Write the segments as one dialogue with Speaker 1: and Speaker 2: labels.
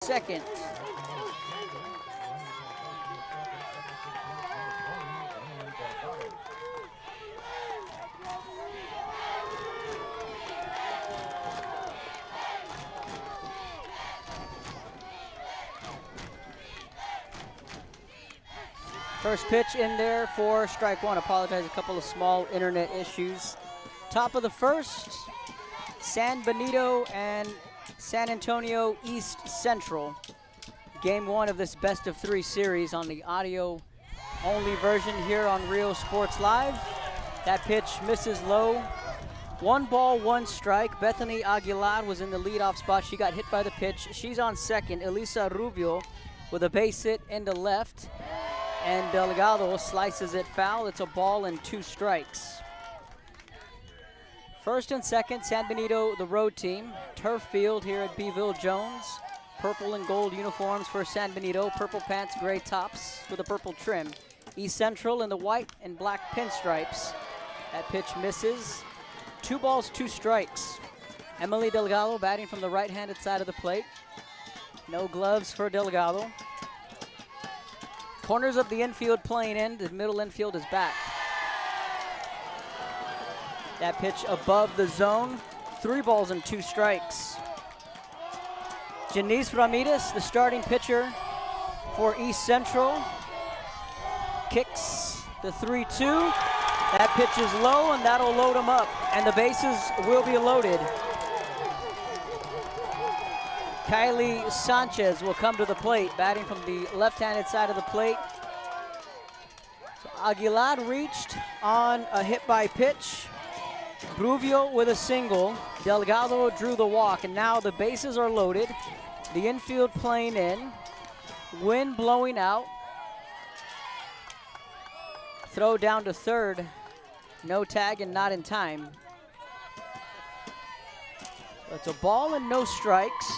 Speaker 1: second. First pitch in there for strike one. Apologize, a couple of small internet issues. Top of the first, San Benito and San Antonio East Central. Game one of this best of three series on the audio only version here on Rio Sports Live. That pitch misses low. 1 ball, 1 strike. Bethany Aguilar was in the leadoff spot. She got hit by the pitch. She's on second. Elisa Rubio with a base hit into left. And Delgado slices it foul. It's a ball and 2 strikes. First and second, San Benito, the road team. Turf field here at Beeville Jones. Purple and gold uniforms for San Benito. Purple pants, gray tops with a purple trim. East Central in the white and black pinstripes. That pitch misses. 2 balls, 2 strikes. Emily Delgado batting from the right-handed side of the plate. No gloves for Delgado. Corners of the infield playing in. The middle infield is back. That pitch above the zone. 3 balls and 2 strikes. Janice Ramirez, the starting pitcher for East Central, kicks the 3-2. That pitch is low, and that'll load him up, and the bases will be loaded. Kylie Sanchez will come to the plate, batting from the left-handed side of the plate. So Aguilar reached on a hit by pitch. Rubio with a single. Delgado drew the walk, and now the bases are loaded. The infield playing in. Wind blowing out. Throw down to third. No tag and not in time. So it's a ball and no strikes.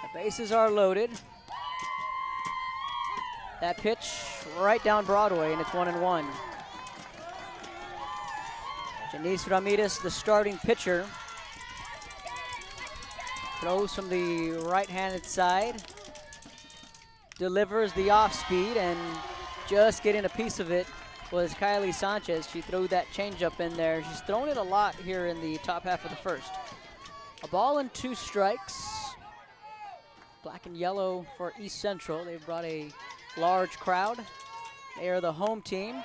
Speaker 1: The bases are loaded. That pitch right down Broadway, and it's 1-1. Janice Ramirez, the starting pitcher. Throws from the right-handed side. Delivers the off-speed, and just getting a piece of it was Kylie Sanchez. She threw that changeup in there. She's thrown it a lot here in the top half of the first. A ball and 2 strikes. Black and yellow for East Central. They've brought a large crowd. They are the home team.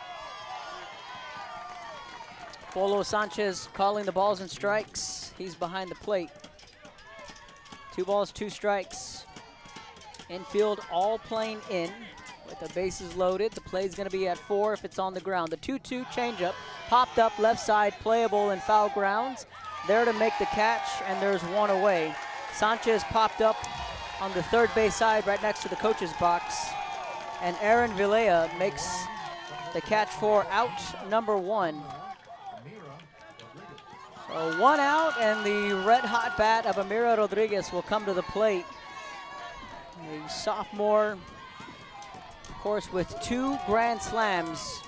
Speaker 1: Polo Sanchez calling the balls and strikes. He's behind the plate. 2 balls, 2 strikes. Infield all playing in with the bases loaded. The play's going to be at 4 if it's on the ground. The 2-2 changeup popped up left side, playable in foul grounds. There to make the catch, and there's 1 away. Sanchez popped up on the third base side right next to the coach's box. And Aaron Villela makes the catch for out number 1. So 1 out, and the red-hot bat of Amira Rodriguez will come to the plate. A sophomore, of course, with 2 grand slams.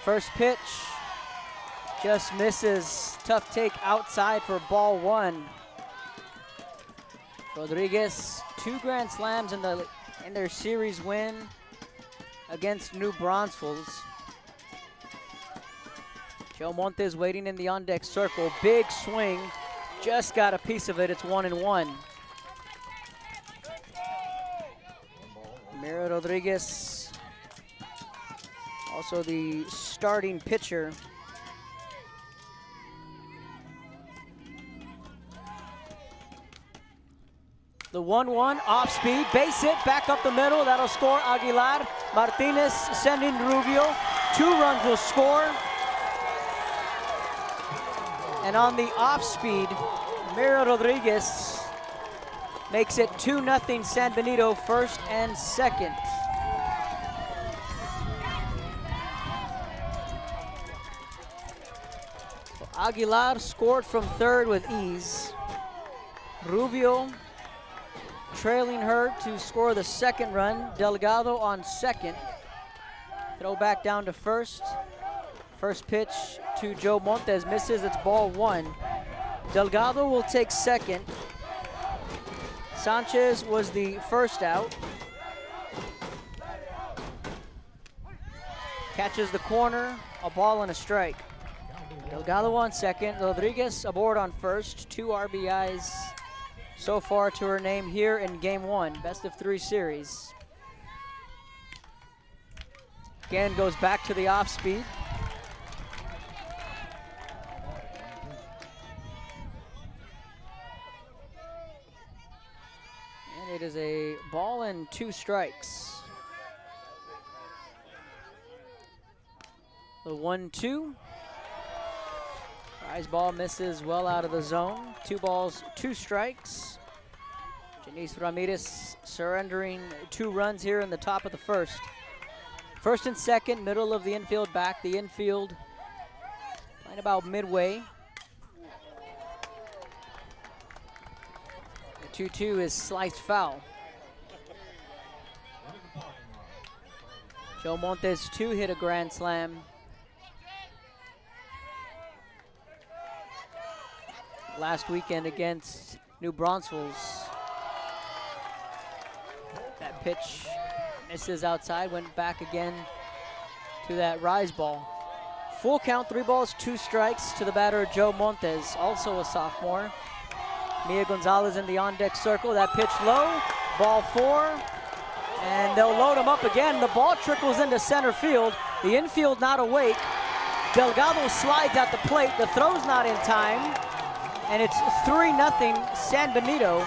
Speaker 1: First pitch just misses. Tough take outside for ball 1. Rodriguez, 2 grand slams in their series win against New Braunfels. Joe Montes waiting in the on-deck circle. Big swing. Just got a piece of it. It's 1-1. Mira Rodriguez, also the starting pitcher. The 1-1 off speed, base hit, back up the middle. That'll score Aguilar. Martinez sending Rubio. 2 runs will score. And on the off-speed, Mira Rodriguez makes it 2-0 San Benito, first and second. So Aguilar scored from third with ease. Rubio trailing her to score the second run. Delgado on second. Throw back down to first. First pitch to Joe Montes misses. It's ball 1. Delgado will take second. Sanchez was the first out. Catches the corner, a ball and a strike. Delgado on second, Rodriguez aboard on first. 2 RBIs so far to her name here in game 1, best of 3 series. Again, goes back to the off speed. And it is a ball and 2 strikes. The 1-2. Rise ball misses well out of the zone. 2 balls, 2 strikes. Janice Ramirez surrendering 2 runs here in the top of the first. First and second, middle of the infield, back the infield. Playing about midway. The 2-2 is sliced foul. Joe Montes 2 hit a grand slam. Last weekend against New Braunfels. That pitch misses outside, went back again to that rise ball. Full count, 3 balls, 2 strikes to the batter Joe Montes, also a sophomore. Mia Gonzalez in the on-deck circle, that pitch low, ball 4, and they'll load him up again. The ball trickles into center field, the infield not awake. Delgado slides at the plate, the throw's not in time, and it's 3-0 San Benito,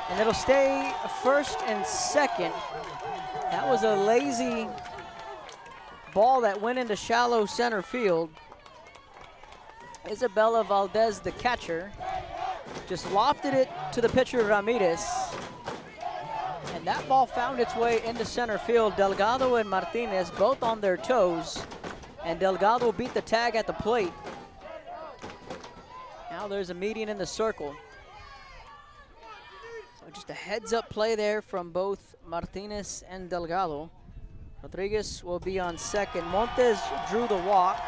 Speaker 1: and it'll stay first and second. That was a lazy ball that went into shallow center field. Isabella Valdez, the catcher, just lofted it to the pitcher Ramirez, and that ball found its way into center field. Delgado and Martinez both on their toes, and Delgado beat the tag at the plate. Now there's a median in the circle. So just a heads-up play there from both Martinez and Delgado. Rodriguez will be on second. Montes drew the walk.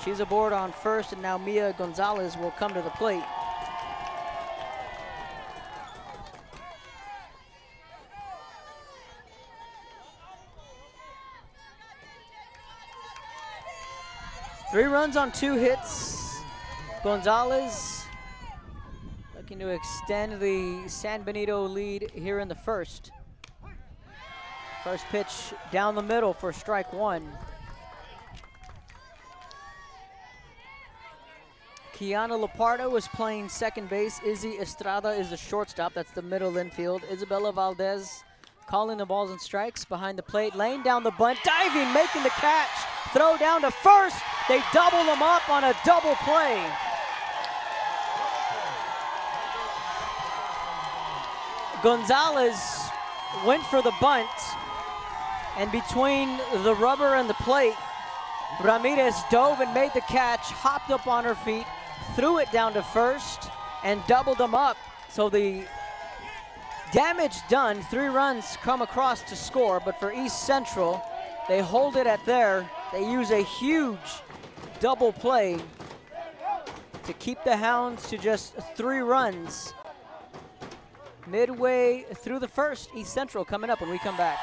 Speaker 1: She's aboard on first, and now Mia Gonzalez will come to the plate. Three runs on 2 hits. Gonzalez looking to extend the San Benito lead here in the first. First pitch down the middle for strike 1. Kiana Lapardo is playing second base. Izzy Estrada is the shortstop. That's the middle infield. Isabella Valdez calling the balls and strikes behind the plate. Laying down the bunt, diving, making the catch. Throw down to first. They double them up on a double play. Gonzalez went for the bunt, and between the rubber and the plate, Ramirez dove and made the catch, hopped up on her feet, threw it down to first, and doubled them up. So the damage done, 3 runs come across to score, but for East Central, they hold it at there. They use a huge double play to keep the Hounds to just 3 runs. Midway through the first, East Central coming up when we come back.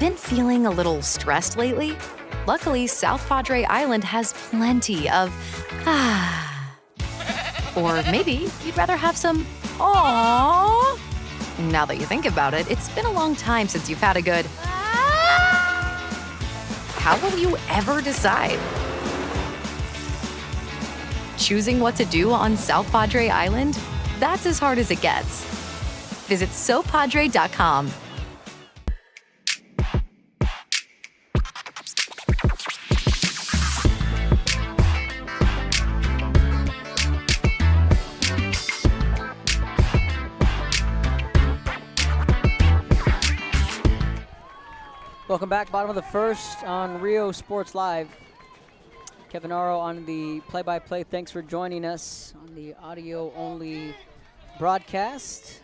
Speaker 2: Been feeling a little stressed lately? Luckily, South Padre Island has plenty of Or maybe you'd rather have some aww. Now that you think about it, it's been a long time since you've had a good How will you ever decide? Choosing what to do on South Padre Island? That's as hard as it gets. Visit SoPadre.com.
Speaker 1: Welcome back, bottom of the first on Rio Sports Live. Kevin Narro on the play-by-play. Thanks for joining us on the audio-only broadcast.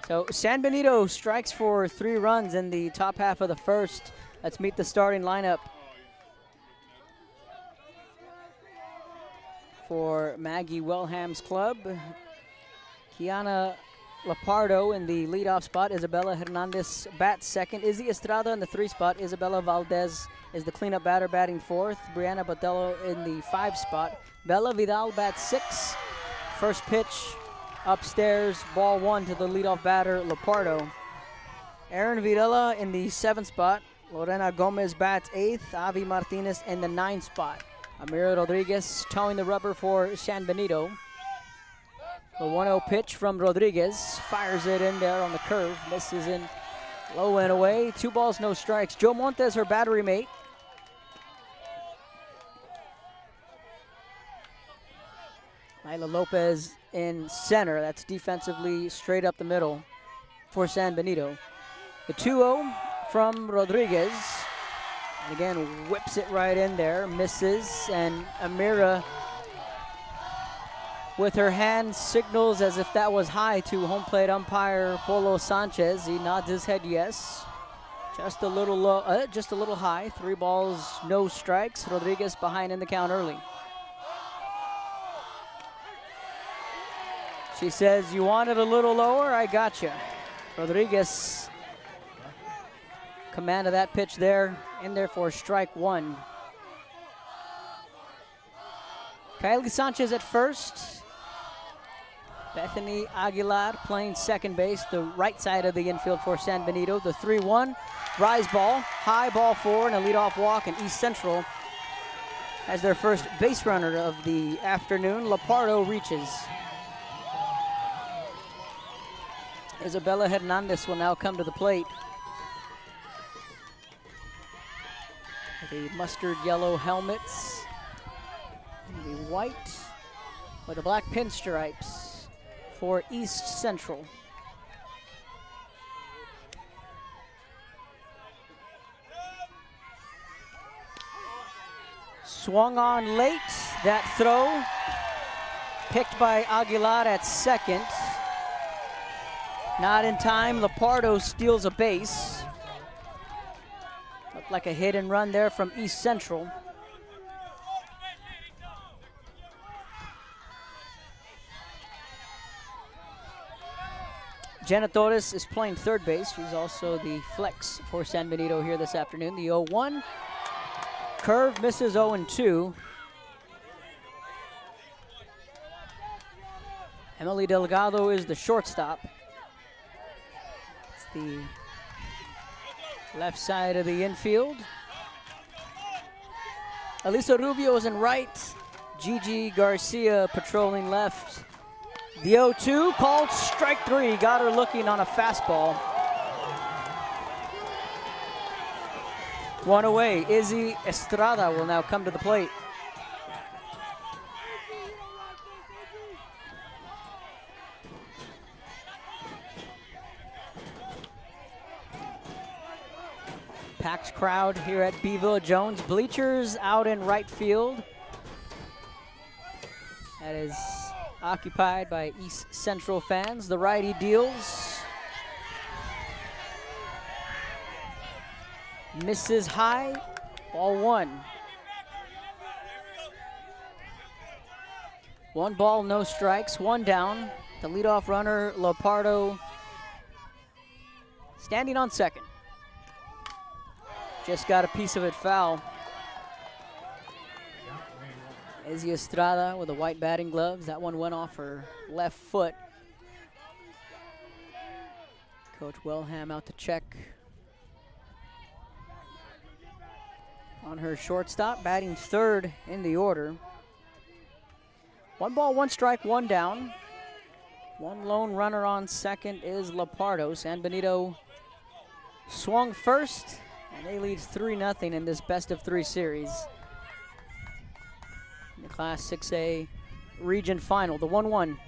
Speaker 1: So San Benito strikes for 3 runs in the top half of the first. Let's meet the starting lineup for Maggie Wellham's club. Kiana Lapardo in the leadoff spot. Isabella Hernandez bats second. Izzy Estrada in the 3 spot. Isabella Valdez is the cleanup batter batting 4th. Brianna Botello in the 5 spot. Bella Vidal bats 6. First pitch upstairs, ball 1 to the leadoff batter, Lapardo. Aaron Videla in the 7th spot. Lorena Gomez bats 8th. Avi Martinez in the 9th spot. Amira Rodriguez towing the rubber for San Benito. The 1-0 pitch from Rodriguez. Fires it in there on the curve. Misses in low and away. 2 balls, no strikes. Joe Montes, her battery mate. Nyla Lopez in center. That's defensively straight up the middle for San Benito. The 2-0 from Rodriguez. And again, whips it right in there. Misses. And Amira, with her hand, signals as if that was high to home plate umpire Polo Sanchez. He nods his head yes. Just a little low, just a little high. 3 balls, no strikes. Rodriguez behind in the count early. She says, you want it a little lower? I got you. Rodriguez, command of that pitch there, in there for strike 1. Kylie Sanchez at first. Bethany Aguilar playing second base, the right side of the infield for San Benito. The 3-1, rise ball, high ball 4, and a leadoff walk, and East Central has their first base runner of the afternoon. Lapardo reaches. Isabella Hernandez will now come to the plate. The mustard yellow helmets, the white with the black pinstripes for East Central. Swung on late, that throw picked by Aguilar at second. Not in time. Lapardo steals a base. Looked like a hit and run there from East Central. Jenna Torres is playing third base. She's also the flex for San Benito here this afternoon. The 0-1. Curve misses 0-2. Emily Delgado is the shortstop. The left side of the infield. Elisa Rubio is in right. Gigi Garcia patrolling left. The 0-2 called strike 3. Got her looking on a fastball. 1 away. Izzy Estrada will now come to the plate. Packed crowd here at Beeville Jones. Bleachers out in right field. That is occupied by East Central fans. The righty deals. Misses high. Ball 1. 1 ball, no strikes. 1 down. The leadoff runner, Lapardo, standing on second. Just got a piece of it foul. Izzy Estrada with the white batting gloves. That one went off her left foot. Coach Wellham out to check on her shortstop, batting third in the order. 1 ball, 1 strike, 1 down. 1 lone runner on second is Lapardo. San Benito swung first, and they lead 3-0 in this best-of-3 series. In the Class 6A region final, the 1-1.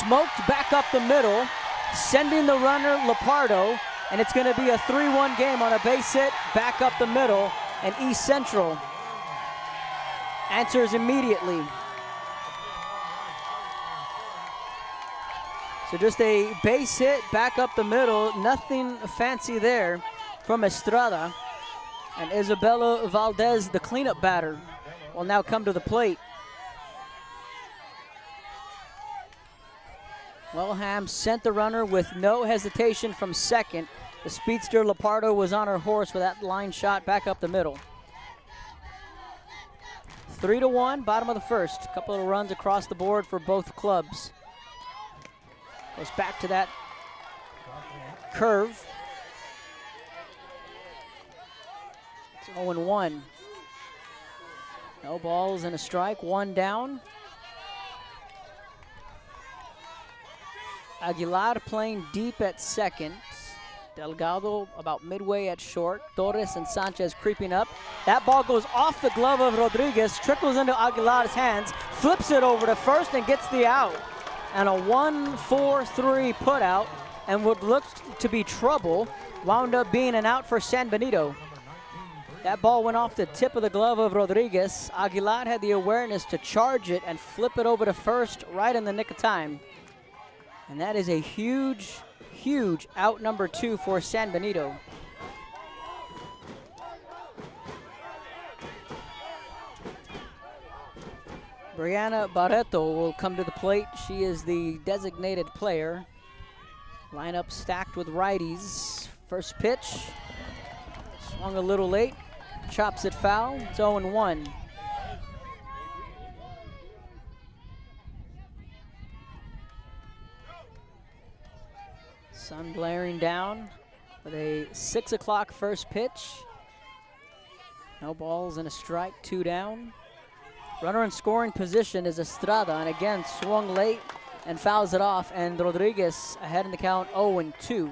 Speaker 1: smoked back up the middle, sending the runner Lepardo, and it's going to be a 3-1 game on a base hit back up the middle, and East Central answers immediately. So just a base hit back up the middle, nothing fancy there from Estrada. And Isabella Valdez, the cleanup batter, will now come to the plate. Wellham sent the runner with no hesitation from second. The speedster Lepardo was on her horse with that line shot back up the middle. 3-1, bottom of the first. A couple of runs across the board for both clubs. Goes back to that curve. It's 0-1. No balls and a strike, one down. Aguilar playing deep at second. Delgado about midway at short. Torres and Sanchez creeping up. That ball goes off the glove of Rodriguez, trickles into Aguilar's hands, flips it over to first and gets the out. And a 1-4-3 put out, and what looked to be trouble wound up being an out for San Benito. That ball went off the tip of the glove of Rodriguez. Aguilar had the awareness to charge it and flip it over to first right in the nick of time. And that is a huge, huge out number 2 for San Benito. Brianna Barreto will come to the plate. She is the designated player. Lineup stacked with righties. First pitch, swung a little late, chops it foul. It's 0-1. Sun blaring down with a 6 o'clock first pitch. No balls and a strike, 2 down. Runner in scoring position is Estrada, and again swung late and fouls it off, and Rodriguez ahead in the count, 0-2.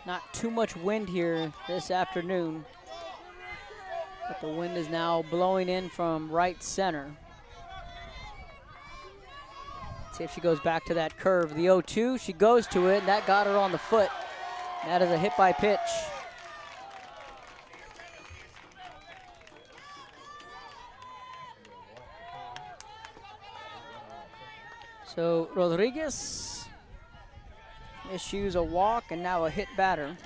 Speaker 1: Not too much wind here this afternoon, but the wind is now blowing in from right center. See if she goes back to that curve. The 0-2, she goes to it, and that got her on the foot. That is a hit by pitch. So Rodriguez issues a walk and now a hit batter.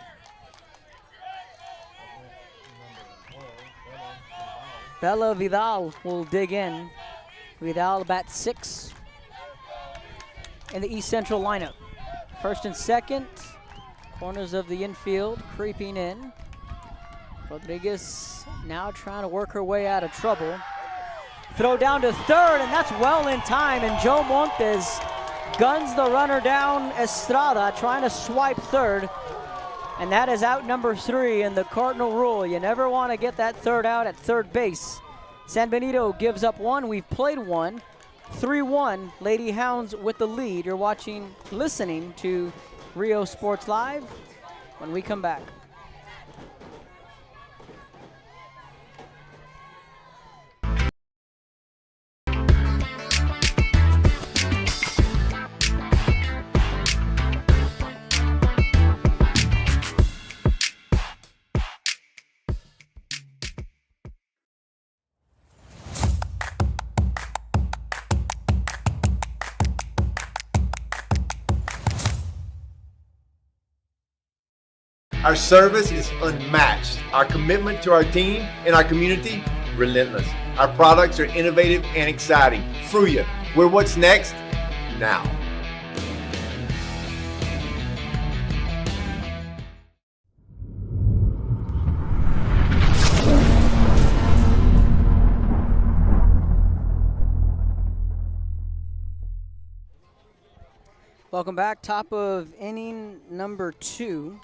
Speaker 1: Bella Vidal will dig in. Vidal bats 6 in the East Central lineup. First and second, corners of the infield creeping in. Rodriguez now trying to work her way out of trouble. Throw down to third, and that's well in time, and Joe Montes guns the runner down. Estrada trying to swipe third, and that is out number 3 in the Cardinal rule. You never want to get that third out at third base. San Benito gives up 1. We've played 1. 3-1, Lady Hounds with the lead. You're listening to Rio Sports Live when we come back.
Speaker 3: Our service is unmatched. Our commitment to our team and our community, relentless. Our products are innovative and exciting. Fruya, we're what's next now.
Speaker 1: Welcome back, top of inning number 2.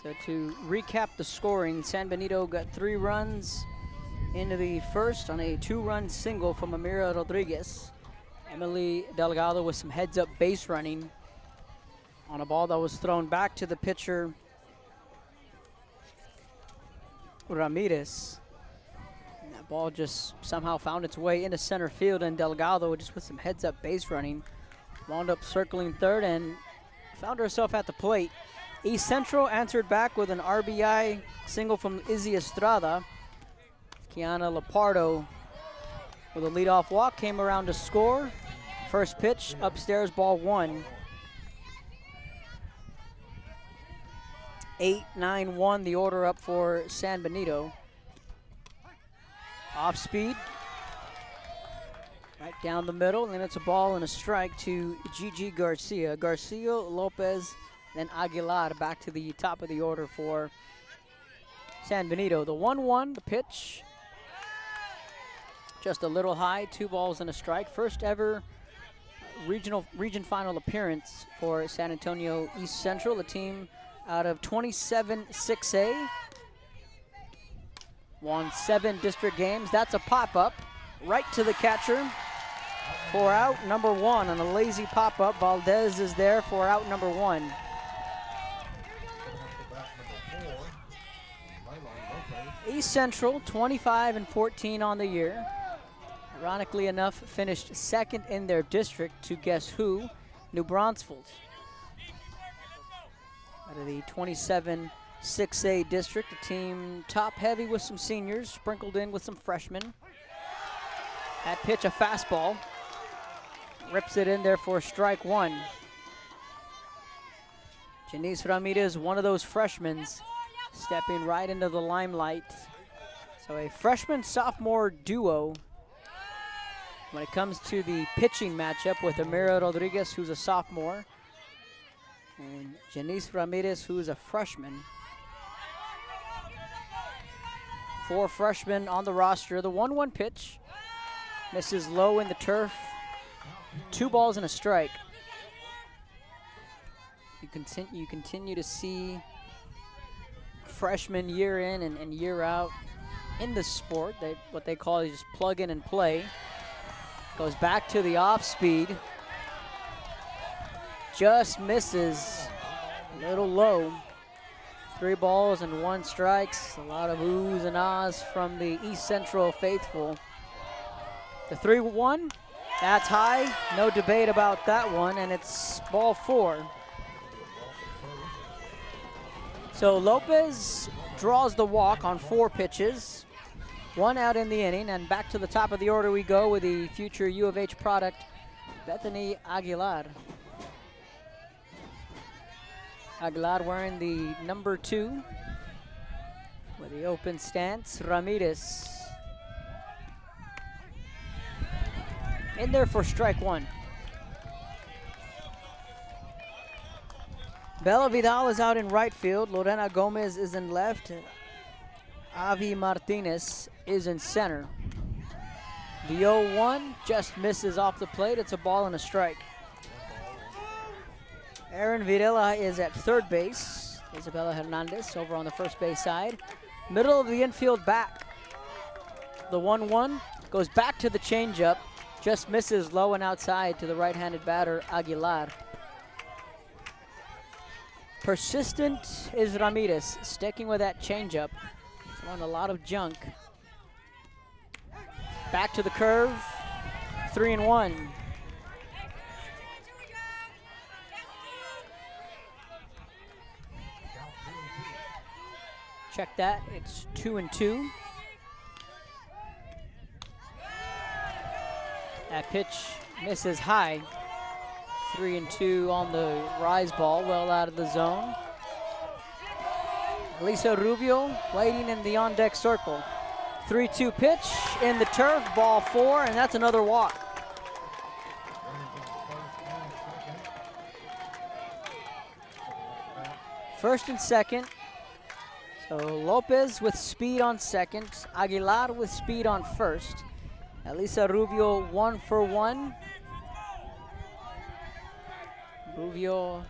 Speaker 1: So to recap the scoring, San Benito got 3 runs into the first on a 2-run single from Amira Rodriguez. Emily Delgado with some heads-up base running on a ball that was thrown back to the pitcher, Ramirez. And that ball just somehow found its way into center field, and Delgado, just with some heads-up base running, wound up circling third and found herself at the plate. East Central answered back with an RBI single from Izzy Estrada. Kiana Lepardo with a leadoff walk came around to score. First pitch, upstairs, ball 1. 8-9-1, the order up for San Benito. Off speed, right down the middle, and it's a ball and a strike to Gigi Garcia. Garcia, Lopez, then Aguilar back to the top of the order for San Benito. The 1-1, the pitch, just a little high, 2 balls and a strike. First ever region final appearance for San Antonio East Central, the team out of 27 6A. Won 7 district games. That's a pop-up right to the catcher for out number 1. On a lazy pop-up, Valdez is there for out number 1. East Central 25-14 on the year. Ironically enough, finished second in their district to guess who? New Braunfels. Out of the 27 6A district, a team top heavy with some seniors, sprinkled in with some freshmen. That pitch, a fastball. Rips it in there for strike 1. Janice Ramirez, one of those freshmen, stepping right into the limelight. So a freshman-sophomore duo when it comes to the pitching matchup with Amira Rodriguez, who's a sophomore, and Janice Ramirez, who is a freshman. 4 freshmen on the roster. The 1-1 pitch misses low in the turf. 2 balls and a strike. You continue to see freshmen year in and year out in the sport. What they call is just plug in and play. Goes back to the off speed. Just misses a little low. 3 balls and 1 strikes. A lot of oohs and ahs from the East Central faithful. The 3-1, that's high. No debate about that one, and it's ball 4. So Lopez draws the walk on 4 pitches. 1 out in the inning, and back to the top of the order we go with the future U of H product, Bethany Aguilar. Aguilar wearing the number 2 with the open stance. Ramirez in there for strike 1. Bella Vidal is out in right field. Lorena Gomez is in left. Avi Martinez is in center. The 0-1 just misses off the plate. It's a ball and a strike. Aaron Videla is at third base. Isabella Hernandez over on the first base side. Middle of the infield back. The 1-1 goes back to the changeup. Just misses low and outside to the right-handed batter, Aguilar. Persistent is Ramirez, sticking with that changeup. Throwing a lot of junk. Back to the curve, 3-1. Check that, it's 2-2. That pitch misses high. 3-2 on the rise ball, well out of the zone. Elisa Rubio waiting in the on-deck circle. 3-2 pitch in the turf, ball 4, and that's another walk. First and second. So Lopez with speed on second, Aguilar with speed on first. Elisa Rubio 1 for 1. Rubio,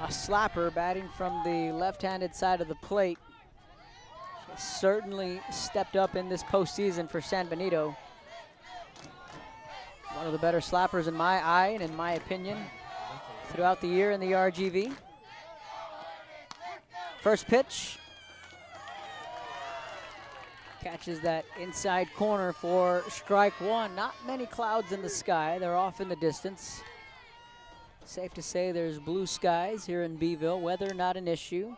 Speaker 1: a slapper, batting from the left-handed side of the plate. She has certainly stepped up in this postseason for San Benito. One of the better slappers in my eye and in my opinion throughout the year in the RGV. First pitch. Catches that inside corner for strike one. Not many clouds in the sky. They're off in the distance. Safe to say there's blue skies here in Beeville. Weather not an issue.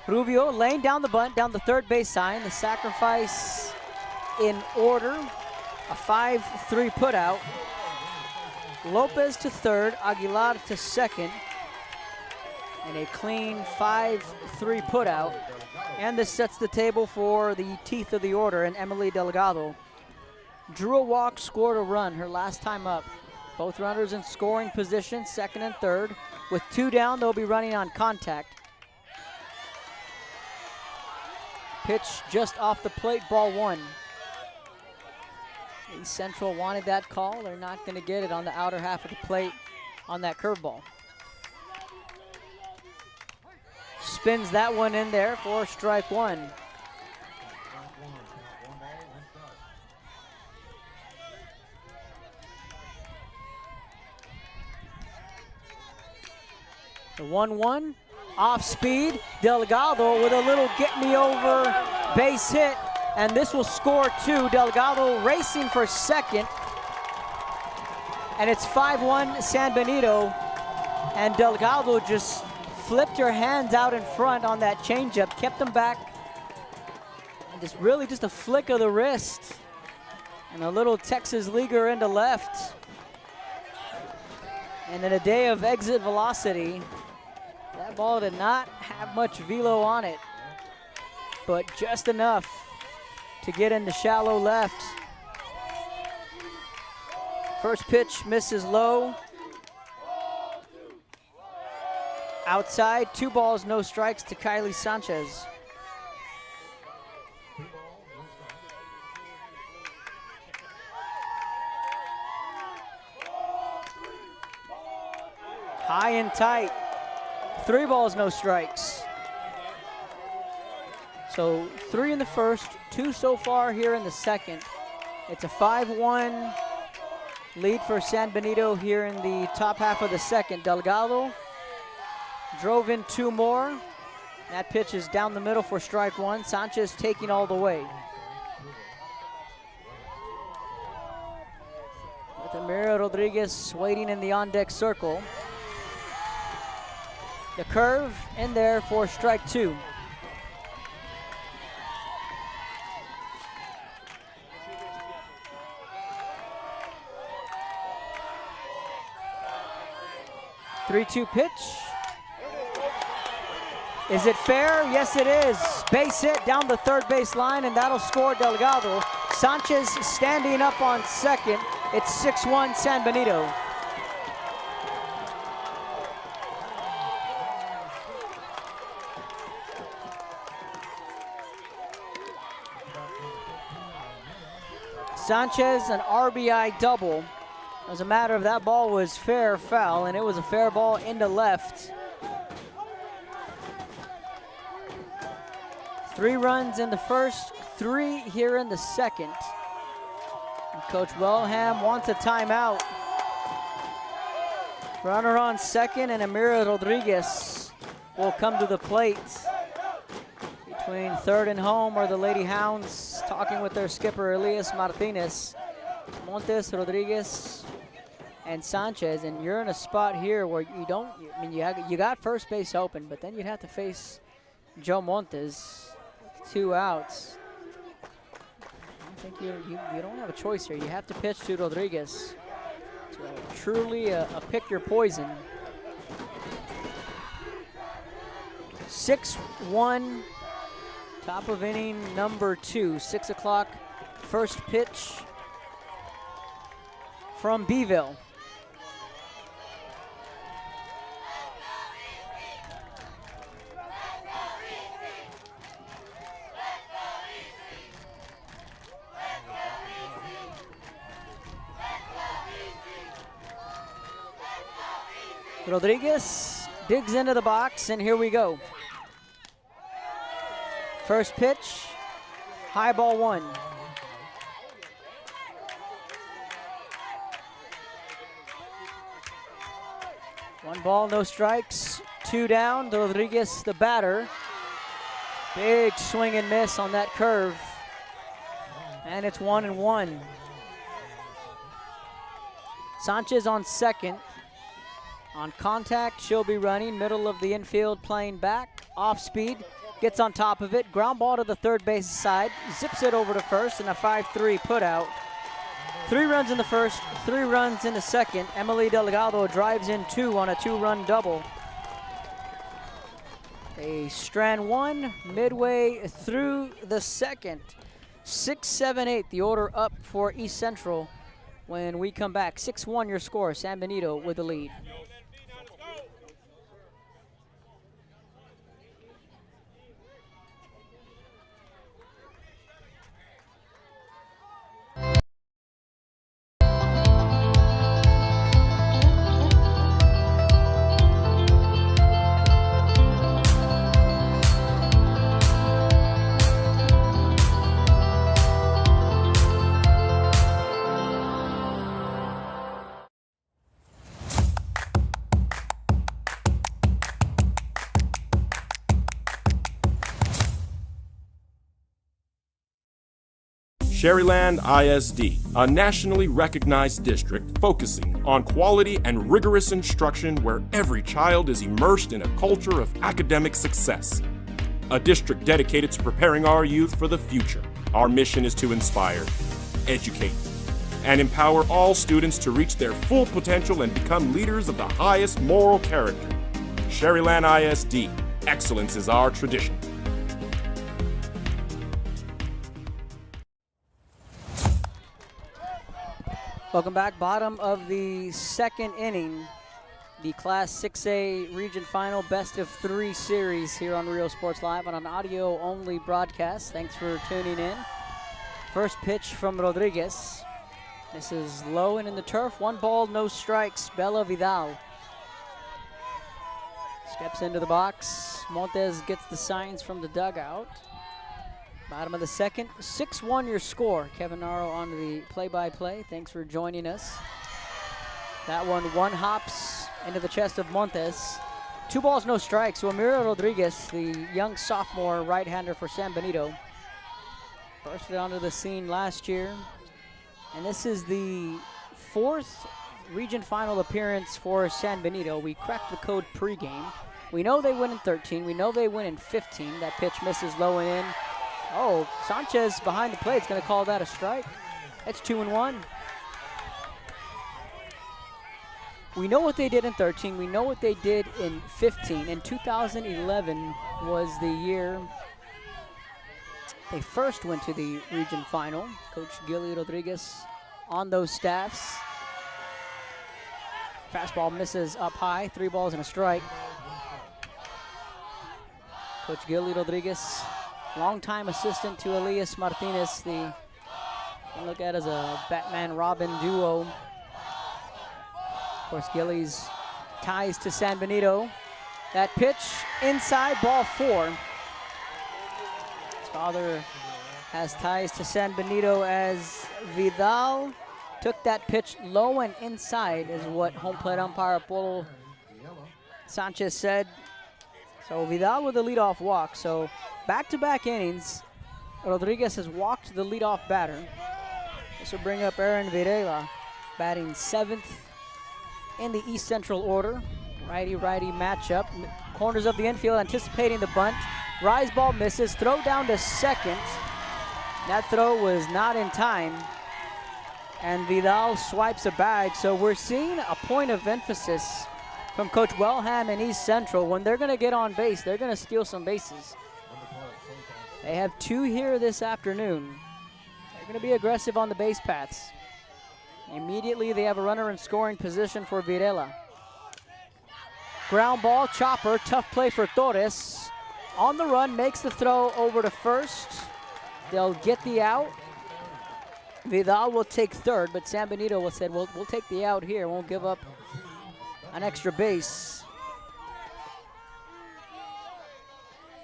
Speaker 1: Rubio laying down the bunt, down the third base sign. The sacrifice in order. A 5-3 putout. Lopez to third, Aguilar to second. And a clean 5-3 putout. And this sets the table for the teeth of the order and Emily Delgado. Drew a walk, scored a run her last time up. Both runners in scoring position, second and third. With 2 down, they'll be running on contact. Pitch just off the plate, ball 1. East Central wanted that call. They're not going to get it on the outer half of the plate on that curveball. Spins that one in there for strike 1. The 1-1, off speed. Delgado with a little get me over base hit, and this will score 2. Delgado racing for second, and it's 5-1 San Benito, and Delgado just flipped her hands out in front on that changeup, kept them back, and just really just a flick of the wrist, and a little Texas leaguer into left. And in a day of exit velocity, that ball did not have much velo on it, but just enough to get into shallow left. First pitch misses low. Outside, 2 balls, no strikes to Kylie Sanchez. High and tight. 3 balls, no strikes. So 3 in the first, 2 so far here in the second. It's a 5-1 lead for San Benito here in the top half of the second. Delgado drove in 2 more. That pitch is down the middle for strike 1. Sanchez taking all the way. With Amira Rodriguez waiting in the on-deck circle. The curve in there for strike 2. Three-two pitch. Is it fair? Yes, it is. Base hit down the third base line, and that'll score Delgado. Sanchez standing up on second. It's 6-1 San Benito. Sanchez, an RBI double. As a matter of that ball was fair or foul, and it was a fair ball into left. 3 runs in the first, 3 here in the second. And Coach Wellham wants a timeout. Runner on second, and Amira Rodriguez will come to the plate. Between third and home are the Lady Hounds talking with their skipper, Elias Martinez. Montes, Rodriguez, and Sanchez, and you're in a spot here where you don't, I mean, you got first base open, but then you'd have to face Joe Montes, 2 outs. I think you don't have a choice here. You have to pitch to Rodriguez. It's truly a pick your poison. 6-1, top of inning number 2, 6 o'clock, first pitch from Beeville. Rodriguez digs into the box, and here we go. First pitch, high ball 1. One ball, no strikes, 2 down. Rodriguez, the batter. Big swing and miss on that curve. And it's 1-1. Sanchez on second. On contact, she'll be running. Middle of the infield, playing back. Off speed, gets on top of it. Ground ball to the third base side. Zips it over to first, and a 5-3 put out. 3 runs in the first, 3 runs in the second. Emily Delgado drives in 2 on a 2-run double. A strand 1 midway through the second. 6, 7, 8, the order up for East Central. When we come back, 6-1 your score. San Benito with the lead.
Speaker 4: Sherryland ISD, a nationally recognized district focusing on quality and rigorous instruction where every child is immersed in a culture of academic success. A district dedicated to preparing our youth for the future. Our mission is to inspire, educate, and empower all students to reach their full potential and become leaders of the highest moral character. Sherryland ISD, excellence is our tradition.
Speaker 1: Welcome back. Bottom of the second inning. The Class 6A Region Final Best of 3 series here on Real Sports Live on an audio-only broadcast. Thanks for tuning in. First pitch from Rodriguez. This is low and in the turf. 1 ball, no strikes. Bella Vidal steps into the box. Montes gets the signs from the dugout. Bottom of the second, 6-1 your score. Kevin Narro on the play-by-play. Thanks for joining us. That one hops into the chest of Montes. 2 balls, no strikes. So Amira Rodriguez, the young sophomore right-hander for San Benito, bursted onto the scene last year. And this is the 4th region final appearance for San Benito. We cracked the code pregame. We know they win in 13. We know they win in 15. That pitch misses low and in. Oh, Sanchez behind the plate is going to call that a strike. That's 2-1. We know what they did in 13. We know what they did in 15. And 2011 was the year they first went to the region final. Coach Gilly Rodriguez on those staffs. Fastball misses up high. 3 balls and a strike. Coach Gilly Rodriguez, longtime assistant to Elias Martinez, the look at as a Batman-Robin duo. Of course, Gilly's ties to San Benito. That pitch inside, ball 4. His father has ties to San Benito as Vidal took that pitch low and inside, is what home plate umpire Apolo Sanchez said. So Vidal with the leadoff walk. So back-to-back innings, Rodriguez has walked the leadoff batter. This will bring up Aaron Virela, batting 7th in the East Central order. Righty-righty matchup. Corners of the infield anticipating the bunt. Rise ball misses, throw down to second. That throw was not in time. And Vidal swipes a bag. So we're seeing a point of emphasis from Coach Wellham and East Central. When they're gonna get on base, they're gonna steal some bases. They have 2 here this afternoon. They're gonna be aggressive on the base paths. Immediately they have a runner in scoring position for Virela. Ground ball, chopper, tough play for Torres. On the run, makes the throw over to first. They'll get the out. Vidal will take third, but San Benito will said, we'll take the out here. Won't give up an extra base.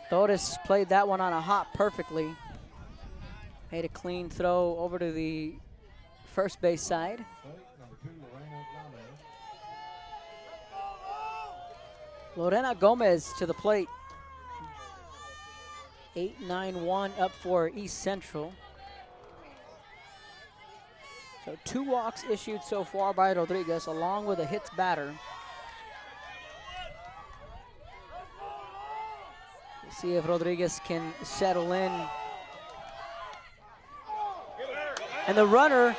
Speaker 1: Torres played that one on a hop perfectly. Made a clean throw over to the first base side. Lorena Gomez to the plate. 8-9-1 up for East Central. So 2 walks issued so far by Rodriguez, along with a hits batter. We'll see if Rodriguez can settle in. And the runner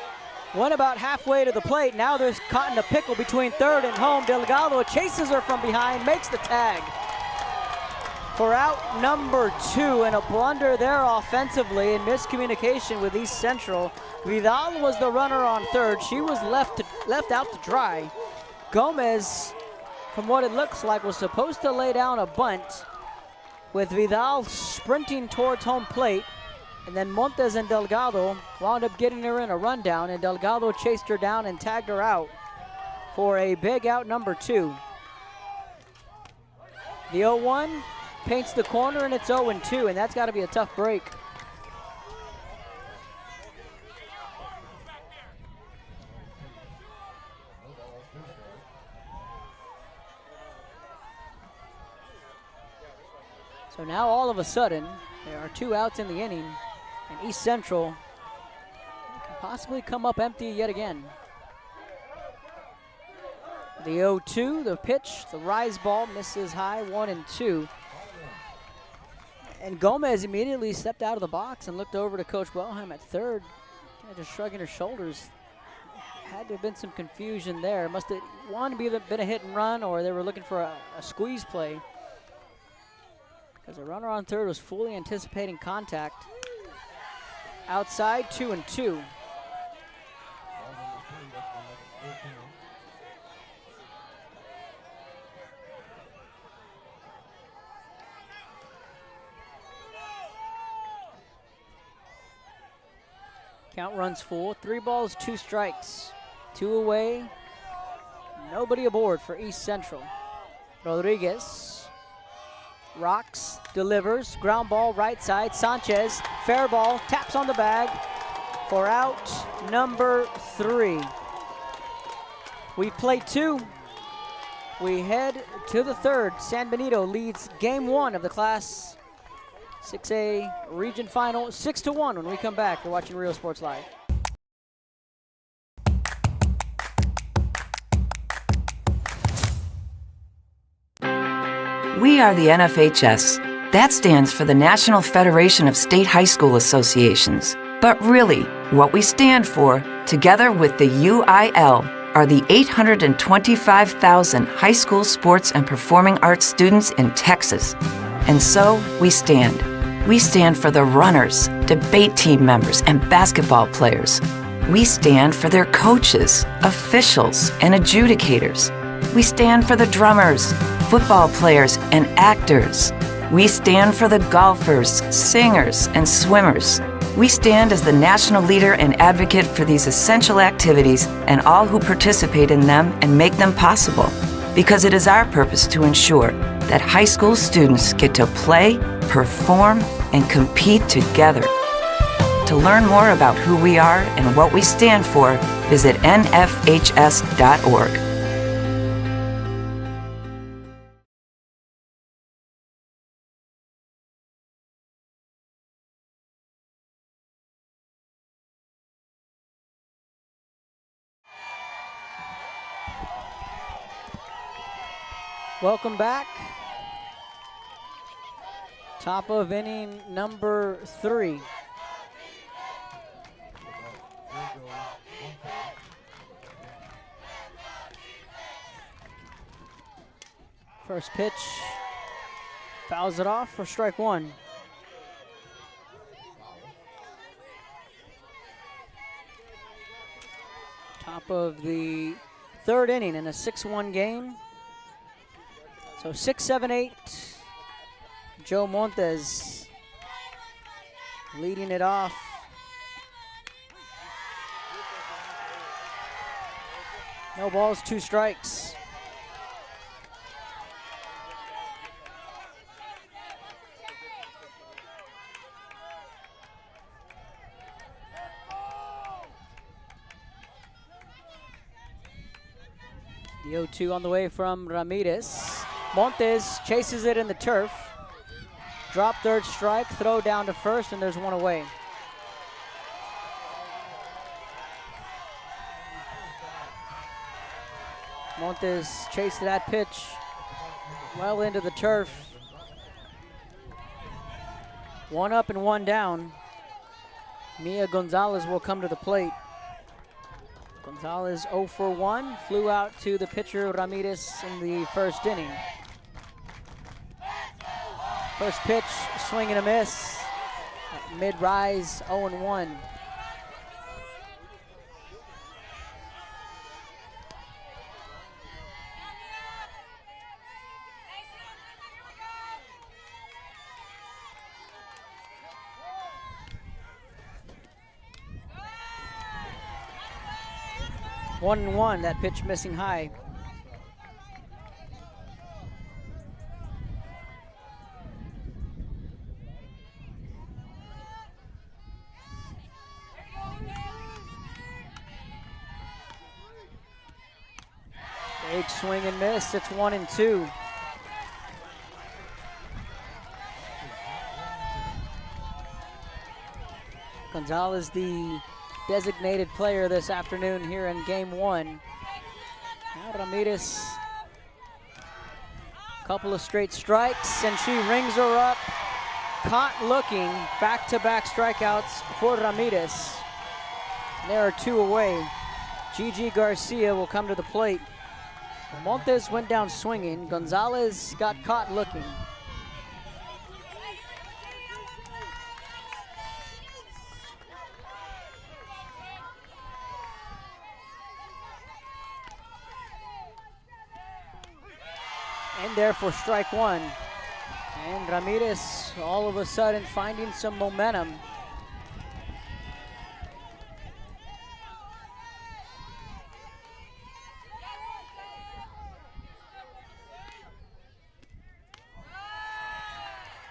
Speaker 1: went about halfway to the plate. Now there's caught in a pickle between third and home. Delgado chases her from behind, makes the tag for out number 2, and a blunder there offensively and miscommunication with East Central. Vidal was the runner on third. She was left out to dry. Gomez, from what it looks like, was supposed to lay down a bunt with Vidal sprinting towards home plate, and then Montes and Delgado wound up getting her in a rundown, and Delgado chased her down and tagged her out for a big out number 2. The 0-1 paints the corner, and it's 0-2, and that's got to be a tough break. So now all of a sudden, there are 2 outs in the inning, and East Central can possibly come up empty yet again. The 0-2, the pitch, the rise ball misses high, 1-2. And Gomez immediately stepped out of the box and looked over to Coach Boeheim at third, kind of just shrugging her shoulders. Had to have been some confusion there. Must have been a hit and run, or they were looking for a squeeze play, because the runner on third was fully anticipating contact. Outside, 2-2. Count runs full, 3 balls, 2 strikes. 2 away, nobody aboard for East Central. Rodriguez rocks, delivers, ground ball right side. Sanchez, fair ball, taps on the bag for out number 3. We've played 2. We head to the third. San Benito leads game 1 of the Class 6A region final 6-1 when we come back. You're watching Real Sports Live.
Speaker 5: We are the NFHS. That stands for the National Federation of State High School Associations. But really, what we stand for, together with the UIL, are the 825,000 high school sports and performing arts students in Texas. And so, we stand. We stand for the runners, debate team members, and basketball players. We stand for their coaches, officials, and adjudicators. We stand for the drummers, football players, and actors. We stand for the golfers, singers, and swimmers. We stand as the national leader and advocate for these essential activities and all who participate in them and make them possible, because it is our purpose to ensure that high school students get to play, perform, and compete together. To learn more about who we are and what we stand for, visit nfhs.org.
Speaker 1: Welcome back. Top of inning number 3. First pitch, fouls it off for strike 1. Top of the 3rd inning in a 6-1 game. So 6, 7, 8. Joe Montes leading it off. No balls, 2 strikes. The 0-2 on the way from Ramirez. Montes chases it in the turf. Drop third strike, throw down to first, and there's 1 away. Montes chased that pitch well into the turf. 1 up and 1 down. Mia Gonzalez will come to the plate. Gonzalez 0 for 1, flew out to the pitcher Ramirez in the first inning. First pitch, swing and a miss. Mid-rise, 0-1. One and one, that pitch missing high. Big swing and miss, it's 1-2. Gonzalez, the designated player this afternoon here in game 1. Now Ramirez, couple of straight strikes, and she rings her up. Caught looking, back-to-back strikeouts for Ramirez. There are 2 away. Gigi Garcia will come to the plate. Montes went down swinging. Gonzalez got caught looking. And there for strike 1. And Ramirez all of a sudden finding some momentum.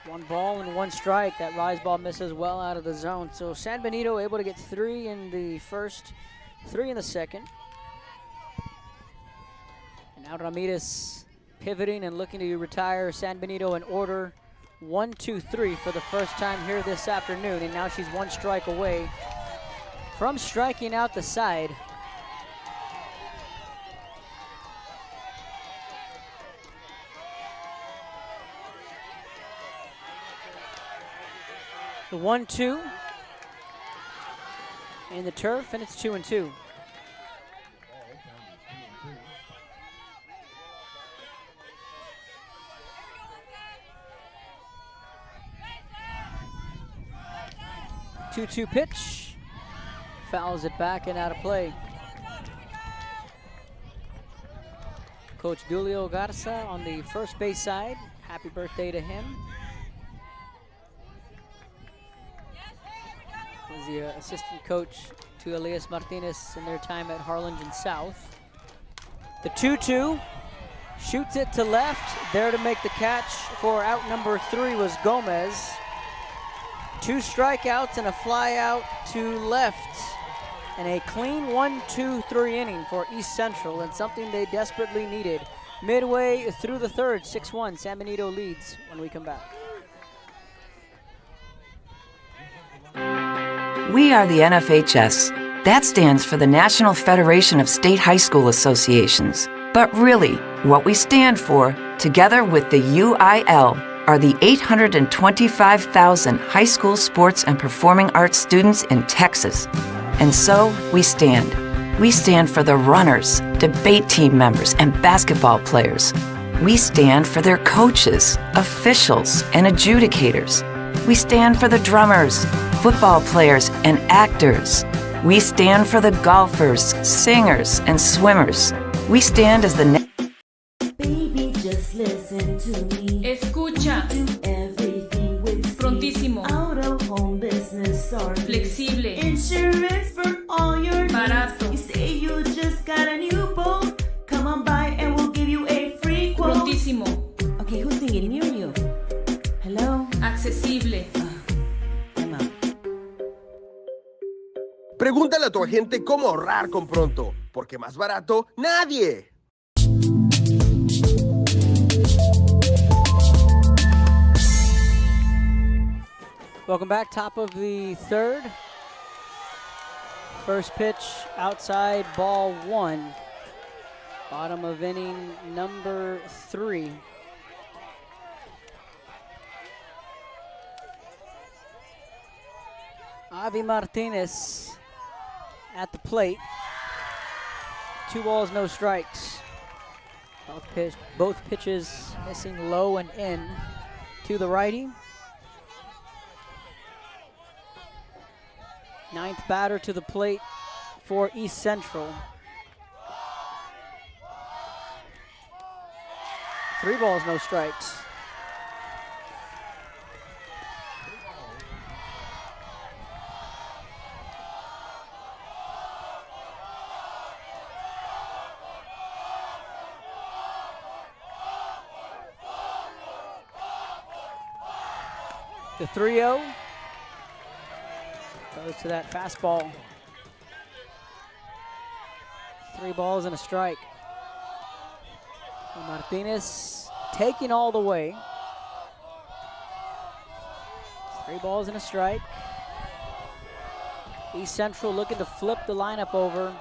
Speaker 1: One ball and 1 strike. That rise ball misses well out of the zone. So San Benito able to get 3 in the first, 3 in the second. And now Ramirez pivoting and looking to retire San Benito in order. 1, 2, 3 for the first time here this afternoon. And now she's 1 strike away from striking out the side. The 1-2 in the turf, and it's 2-2. Two-two pitch, fouls it back and out of play. Coach Dulio Garza on the first base side. Happy birthday to him. Was the assistant coach to Elias Martinez in their time at Harlingen South. The 2-2, shoots it to left. There to make the catch for out number 3 was Gomez. 2 strikeouts and a fly out to left. And a clean 1-2-3 inning for East Central, and something they desperately needed. Midway through the third, 6-1, San Benito leads when we come back.
Speaker 5: We are the NFHS. That stands for the National Federation of State High School Associations. But really, what we stand for, together with the UIL, are the 825,000 high school sports and performing arts students in Texas. And so, we stand. We stand for the runners, debate team members, and basketball players. We stand for their coaches, officials, and adjudicators. We stand for the drummers, football players, and actors. We stand for the golfers, singers, and swimmers. We stand as the
Speaker 6: Baby, just listen to me.
Speaker 7: Escucha.
Speaker 6: Do everything with speed.
Speaker 7: Prontísimo.
Speaker 6: Out of home business service.
Speaker 7: Flexible.
Speaker 6: Insurance for all your
Speaker 7: Barato.
Speaker 6: needs. You say you just got a new boat. Come on by and we'll give you a free quote.
Speaker 7: Prontísimo.
Speaker 6: Okay, who's singing near you? Hello?
Speaker 7: Accesible.
Speaker 6: I'm out.
Speaker 8: Pregúntale a tu agente cómo ahorrar con Pronto, porque más barato, nadie.
Speaker 1: Welcome back, top of the third. First pitch, outside, ball 1. Bottom of inning number 3. Avi Martinez at the plate. 2 balls, no strikes. Both pitches missing low and in to the righty. 9th batter to the plate for East Central. 3 balls, no strikes. The 3-0 goes to that fastball. 3 balls and a strike. And Martinez taking all the way. 3 balls and a strike. East Central looking to flip the lineup over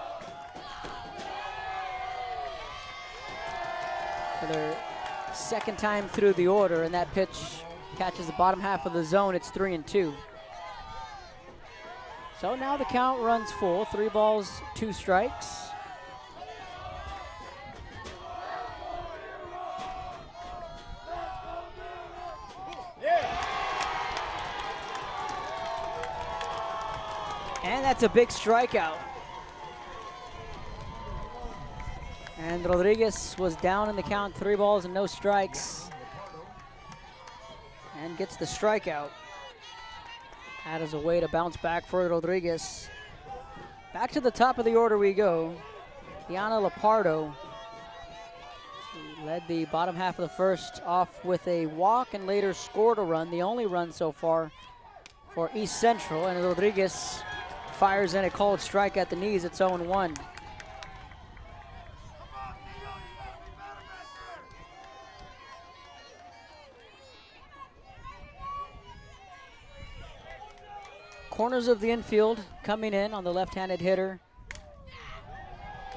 Speaker 1: for their 2nd time through the order, and that pitch catches the bottom half of the zone. It's 3-2. So now the count runs full. 3 balls, 2 strikes. And that's a big strikeout. And Rodriguez was down in the count, 3 balls and no strikes. And gets the strikeout. That is a way to bounce back for Rodriguez. Back to the top of the order we go. Diana Lapardo led the bottom half of the first off with a walk and later scored a run, the only run so far for East Central. And Rodriguez fires in a called strike at the knees. It's 0-1. Corners of the infield coming in on the left-handed hitter.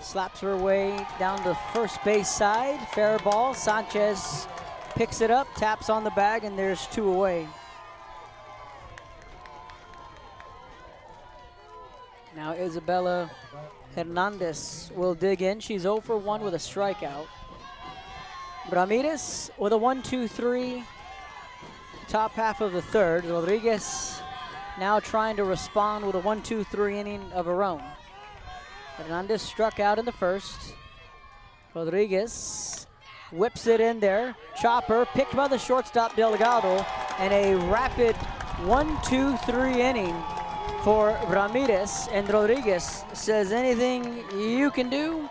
Speaker 1: Slaps her way down the first base side. Fair ball. Sanchez picks it up, taps on the bag, and there's 2 away. Now Isabella Hernandez will dig in. She's 0 for 1 with a strikeout. Ramirez with a 1-2-3. Top half of the 3rd. Rodriguez now trying to respond with a 1-2-3 inning of her own. Hernandez struck out in the first. Rodriguez whips it in there. Chopper picked by the shortstop Delgado, and a rapid 1-2-3 inning for Ramirez. And Rodriguez says, anything you can do,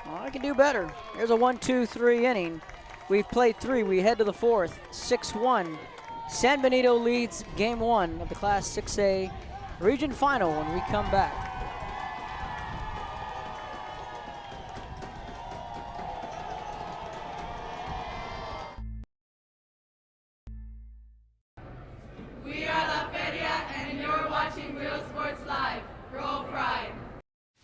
Speaker 1: well, I can do better. Here's a 1-2-3 inning. We've played 3. We head to the 4th. 6-1. San Benito leads game 1 of the Class 6A region final when we come back.
Speaker 7: We are La Feria, and you're watching Real Sports Live. Roll Pride.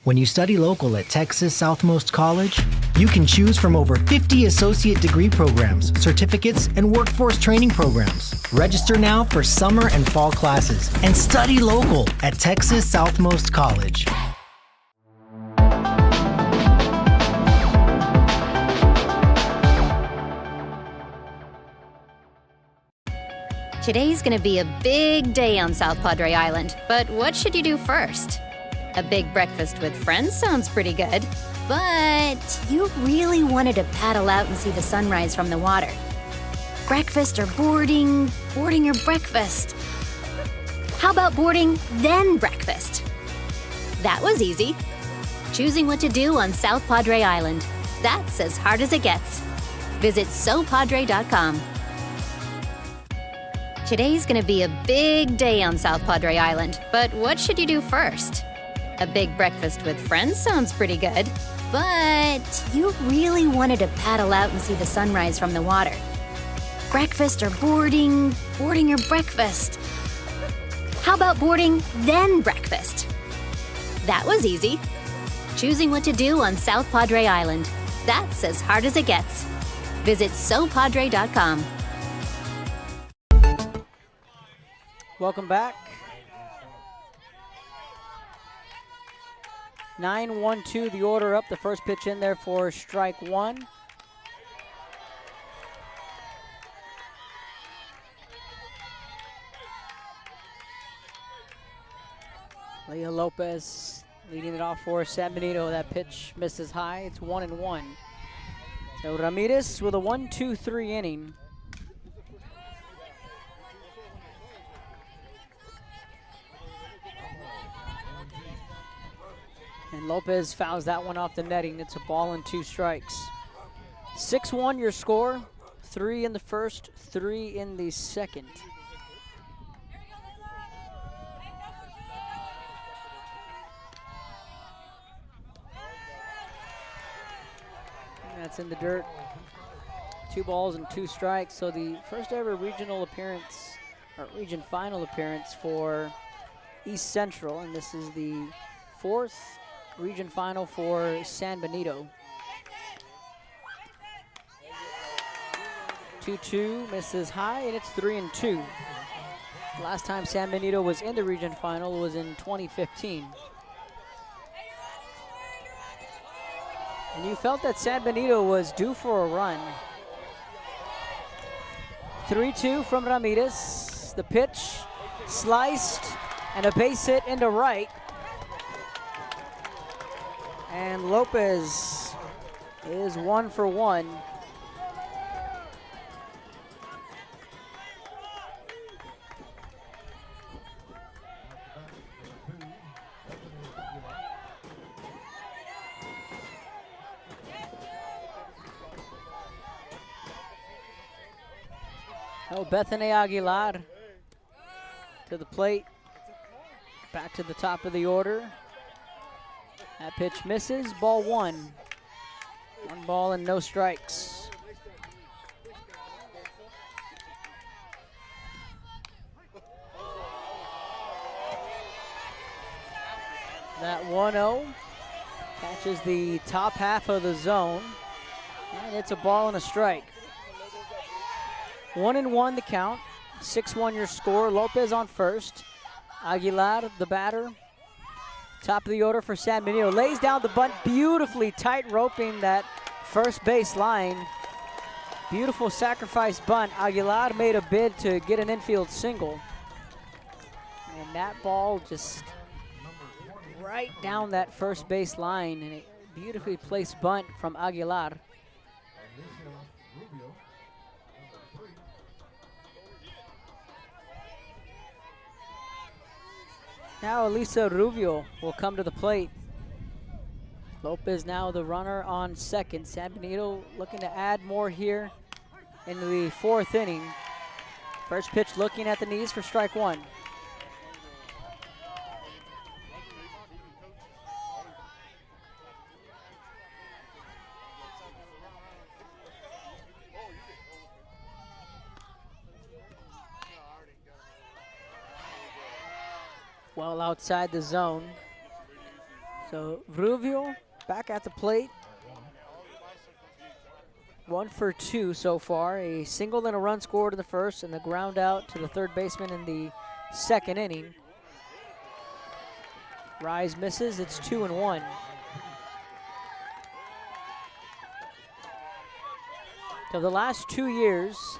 Speaker 9: When you study local at Texas Southmost College, you can choose from over 50 associate degree programs, certificates, and workforce training programs. Register now for summer and fall classes and study local at Texas Southmost College.
Speaker 10: Today's gonna be a big day on South Padre Island, but what should you do first? A big breakfast with friends sounds pretty good, but you really wanted to paddle out and see the sunrise from the water. Breakfast or boarding your breakfast. How about boarding, then breakfast? That was easy. Choosing what to do on South Padre Island. That's as hard as it gets. Visit sopadre.com. Today's gonna be a big day on South Padre Island, but what should you do first? A big breakfast with friends sounds pretty good, but you really wanted to paddle out and see the sunrise from the water. Breakfast or boarding your breakfast. How about boarding, then breakfast? That was easy. Choosing what to do on South Padre Island. That's as hard as it gets. Visit SoPadre.com.
Speaker 1: Welcome back. 9-1-2 the order up. The first pitch in there for strike one. Leo Lopez leading it off for San Benito. That pitch misses high. It's 1-1. So Ramirez with a 1-2-3 inning. And Lopez fouls that one off the netting. It's a ball and 2 strikes. 6-1 your score. 3 in the first, 3 in the second. That's in the dirt. 2 balls and 2 strikes. So the first ever regional appearance, or region final appearance for East Central, and this is the 4th region final for San Benito. 2-2 misses high, and it's 3-2. Last time San Benito was in the region final was in 2015. And you felt that San Benito was due for a run. 3-2 from Ramirez. The pitch sliced and a base hit into right. And Lopez is 1 for 1. Oh, Bethany Aguilar to the plate. Back to the top of the order. That pitch misses, ball 1. 1 ball and no strikes. That 1-0 catches the top half of the zone, and it's a ball and a strike. 1-1 the count, 6-1 your score. Lopez on first. Aguilar, the batter. Top of the order for San Benito. Lays down the bunt, beautifully tight roping that first base line. Beautiful sacrifice bunt. Aguilar made a bid to get an infield single. And that ball just right down that first base line, and a beautifully placed bunt from Aguilar. Now Elisa Rubio will come to the plate. Lopez now the runner on second. San Benito looking to add more here in the 4th inning. First pitch looking at the knees for strike 1. Well outside the zone. So Rubio back at the plate. 1 for 2 so far. A single and a run scored in the first, and the ground out to the third baseman in the 2nd inning. Rise misses, it's 2-1. So the last 2 years,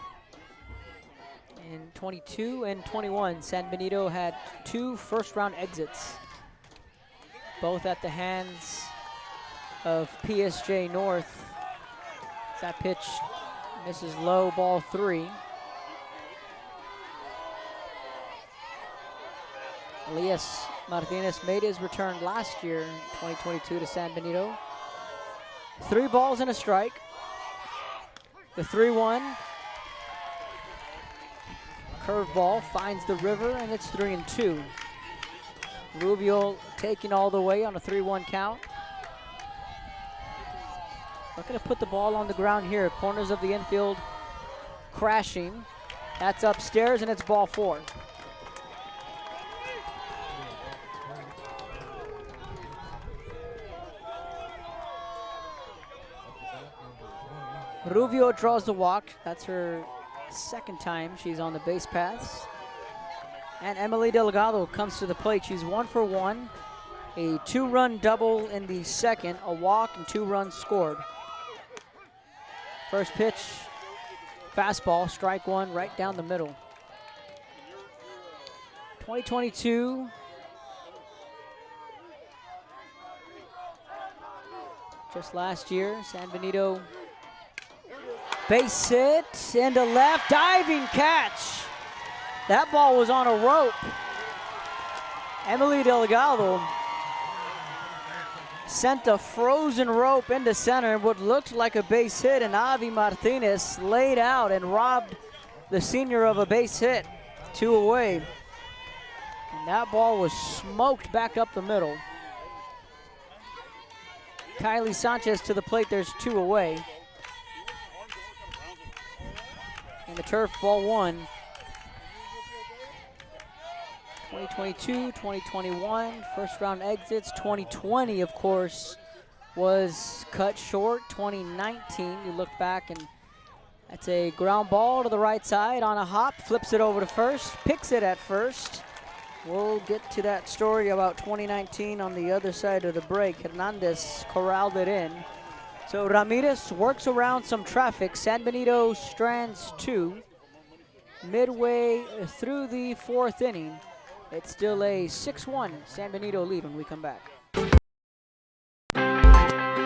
Speaker 1: in 22 and 21, San Benito had 2 first-round exits, both at the hands of PSJ North. That pitch misses low, ball 3. Elias Martinez made his return last year in 2022 to San Benito. 3 balls and a strike. The 3-1. Curveball finds the river, and it's 3-2. Rubio taking all the way on a 3-1 count. Looking to put the ball on the ground here. Corners of the infield crashing. That's upstairs, and it's ball 4. Rubio draws the walk. That's her second time she's on the base paths. And Emily Delgado comes to the plate. She's 1 for 1. A 2-run double in the second, a walk and 2 runs scored. First pitch, fastball, strike 1 right down the middle. 2022. Just last year, San Benito base hit into left, diving catch. That ball was on a rope. Emily Delgado sent a frozen rope into center, what looked like a base hit, and Avi Martinez laid out and robbed the senior of a base hit. 2 away. And that ball was smoked back up the middle. Kylie Sanchez to the plate, there's 2 away. And the turf, ball 1. 2022, 2021, first round exits. 2020, of course, was cut short. 2019, you look back and that's a ground ball to the right side on a hop, flips it over to first, picks it at first. We'll get to that story about 2019 on the other side of the break. Hernandez corralled it in. So Ramirez works around some traffic. San Benito strands 2. Midway through the 4th inning, it's still a 6-1 San Benito lead when we come back.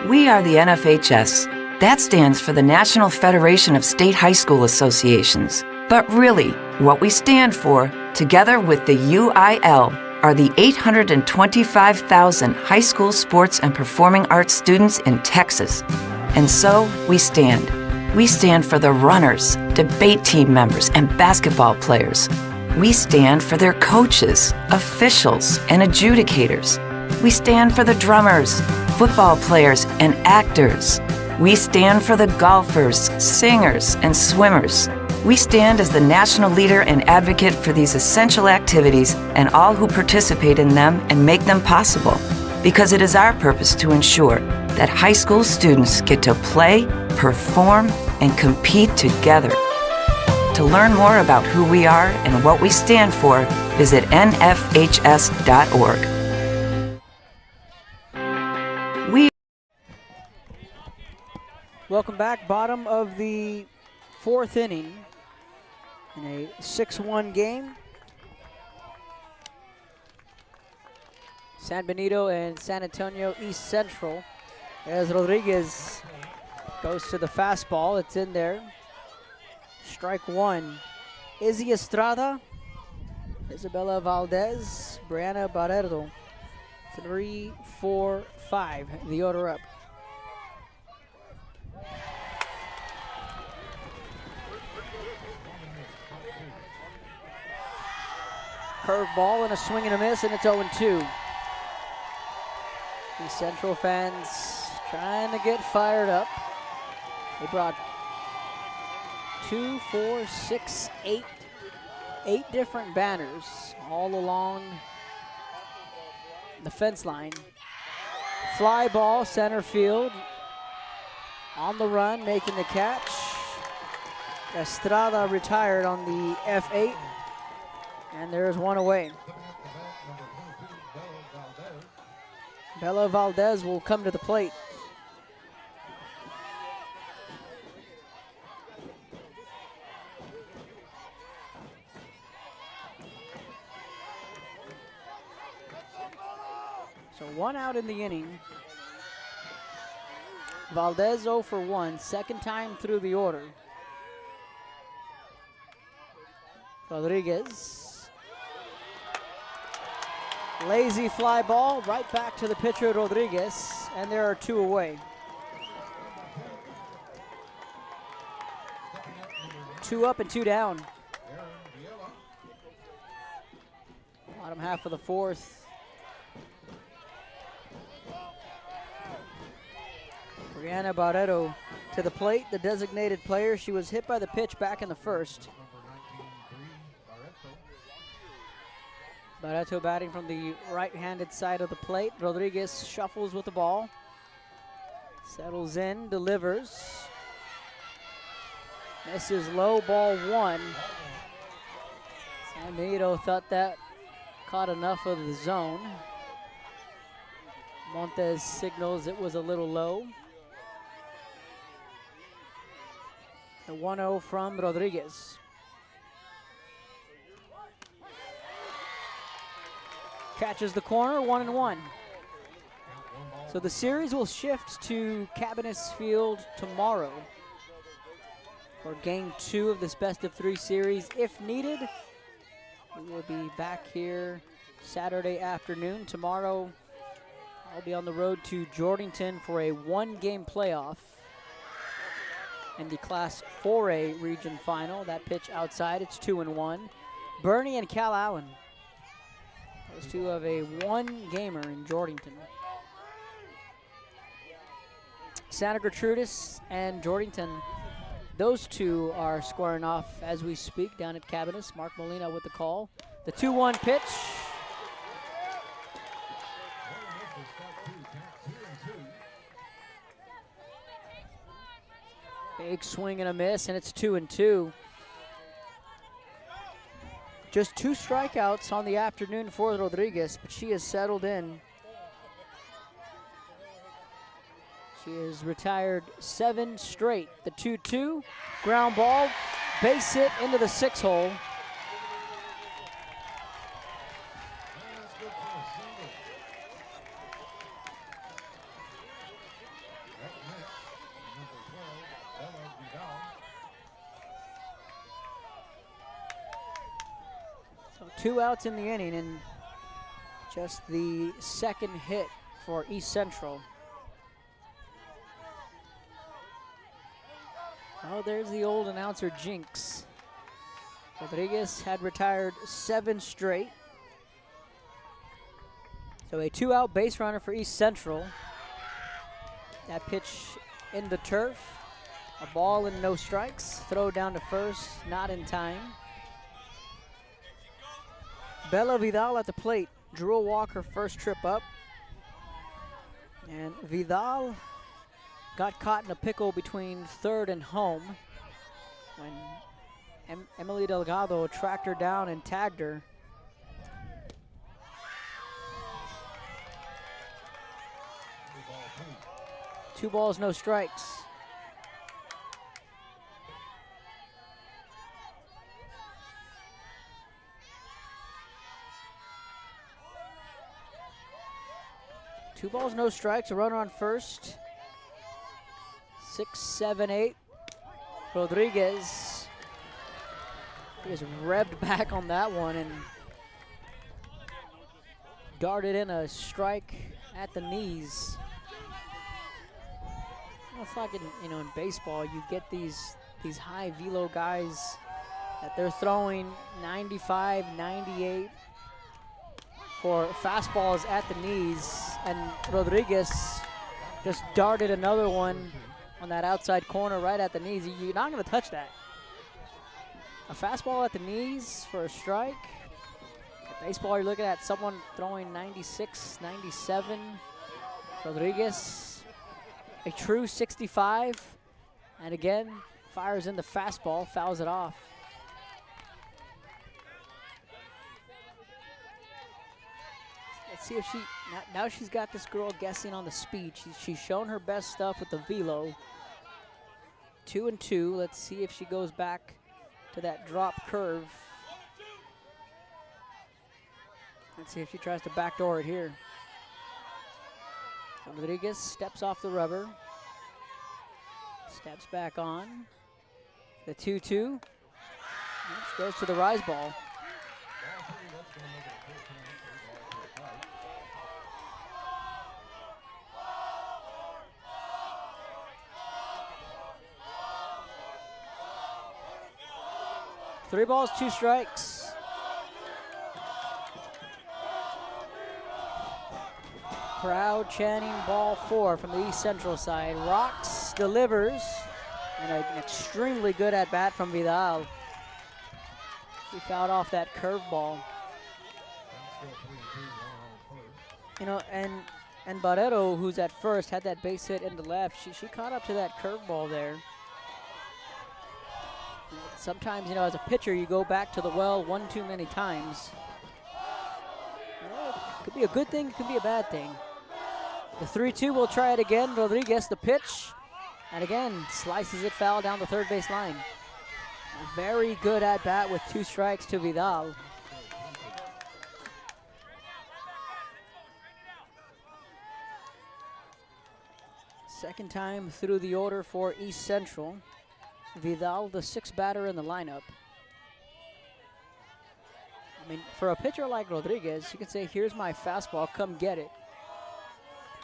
Speaker 5: We are the NFHS. That stands for the National Federation of State High School Associations. But really, what we stand for, together with the UIL, are the 825,000 high school sports and performing arts students in Texas. And so, we stand. We stand for the runners, debate team members, and basketball players. We stand for their coaches, officials, and adjudicators. We stand for the drummers, football players, and actors. We stand for the golfers, singers, and swimmers. We stand as the national leader and advocate for these essential activities and all who participate in them and make them possible, because it is our purpose to ensure that high school students get to play, perform, and compete together. To learn more about who we are and what we stand for, visit nfhs.org.
Speaker 1: Welcome back, bottom of the 4th inning in a 6-1 game. San Benito and San Antonio East Central. As Rodriguez goes to the fastball, it's in there. Strike 1. Izzy Estrada, Isabella Valdez, Brianna Barredo. 3, 4, 5, the order up. Curveball and a swing and a miss, and it's 0-2. These Central fans trying to get fired up. They brought 2, 4, 6, 8 different banners all along the fence line. Fly ball, center field. On the run, making the catch. Estrada retired on the F8. And there's one away. Bella Valdez will come to the plate. So 1 out in the inning. Valdez 0 for 1, second time through the order. Rodriguez. Lazy fly ball, right back to the pitcher Rodriguez, and there are 2 away. 2 up and 2 down. Bottom half of the 4th. Brianna Barreto to the plate, the designated player. She was hit by the pitch back in the 1st. Barreto batting from the right-handed side of the plate. Rodriguez shuffles with the ball. Settles in, delivers. Misses low, ball 1. San Benito thought that caught enough of the zone. Montes signals it was a little low. The 1-0 from Rodriguez. Catches the corner, 1-1. So the series will shift to Cabinets Field tomorrow for game 2 of this best-of-3 series. If needed, we will be back here Saturday afternoon. Tomorrow, I'll be on the road to Jordanton for a 1-game playoff in the Class 4A region final. That pitch outside, it's 2-1. Bernie and Cal Allen. Those two have a 1-gamer in Jordanton. Santa Gertrudis and Jordanton, those two are squaring off as we speak down at Cabinets. Mark Molina with the call. The 2-1 pitch. Big swing and a miss, and it's 2-2. Just 2 strikeouts on the afternoon for Rodriguez, but she has settled in. She has retired 7 straight. The 2-2, ground ball, base hit into the 6-hole. So 2 outs in the inning, and just the second hit for East Central. Oh, there's the old announcer jinx. Rodriguez had retired 7 straight. So a 2-out base runner for East Central. That pitch in the turf. A ball and no strikes. Throw down to first, not in time. Bella Vidal at the plate. Drew a walk her first trip up. And Vidal got caught in a pickle between third and home when Emily Delgado tracked her down and tagged her. Two balls, no strikes. Two balls, no strikes, a runner on first. 6, 7, 8. Rodriguez is revved back on that one and darted in a strike at the knees. Well, it's like in baseball, you get these high velo guys that they're throwing 95, 98 for fastballs at the knees, and Rodriguez just darted another one on that outside corner right at the knees. You're not going to touch that. A fastball at the knees for a strike. A baseball, you're looking at someone throwing 96, 97. Rodriguez, a true 65. And again, fires in the fastball, fouls it off. Let's see if she, now she's got this girl guessing on the speed. She's shown her best stuff with the velo. 2-2. Let's see if she goes back to that drop curve. Let's see if she tries to backdoor it here. Rodriguez steps off the rubber. Steps back on. The 2-2. Goes to the rise ball. Three balls, two strikes. Crowd chanting ball 4 from the East Central side. Rocks delivers, and an extremely good at bat from Vidal. She fouled off that curveball. And Barrero, who's at first, had that base hit in the left. She caught up to that curveball there. Sometimes, you know, as a pitcher, you go back to the well one too many times. It could be a good thing, it could be a bad thing. The 3-2 will try it again. Rodriguez, the pitch. And again, slices it foul down the third base line. A very good at bat with 2 strikes to Vidal. Second time through the order for East Central. Vidal, the 6th batter in the lineup. I mean, for a pitcher like Rodriguez, you can say, here's my fastball, come get it.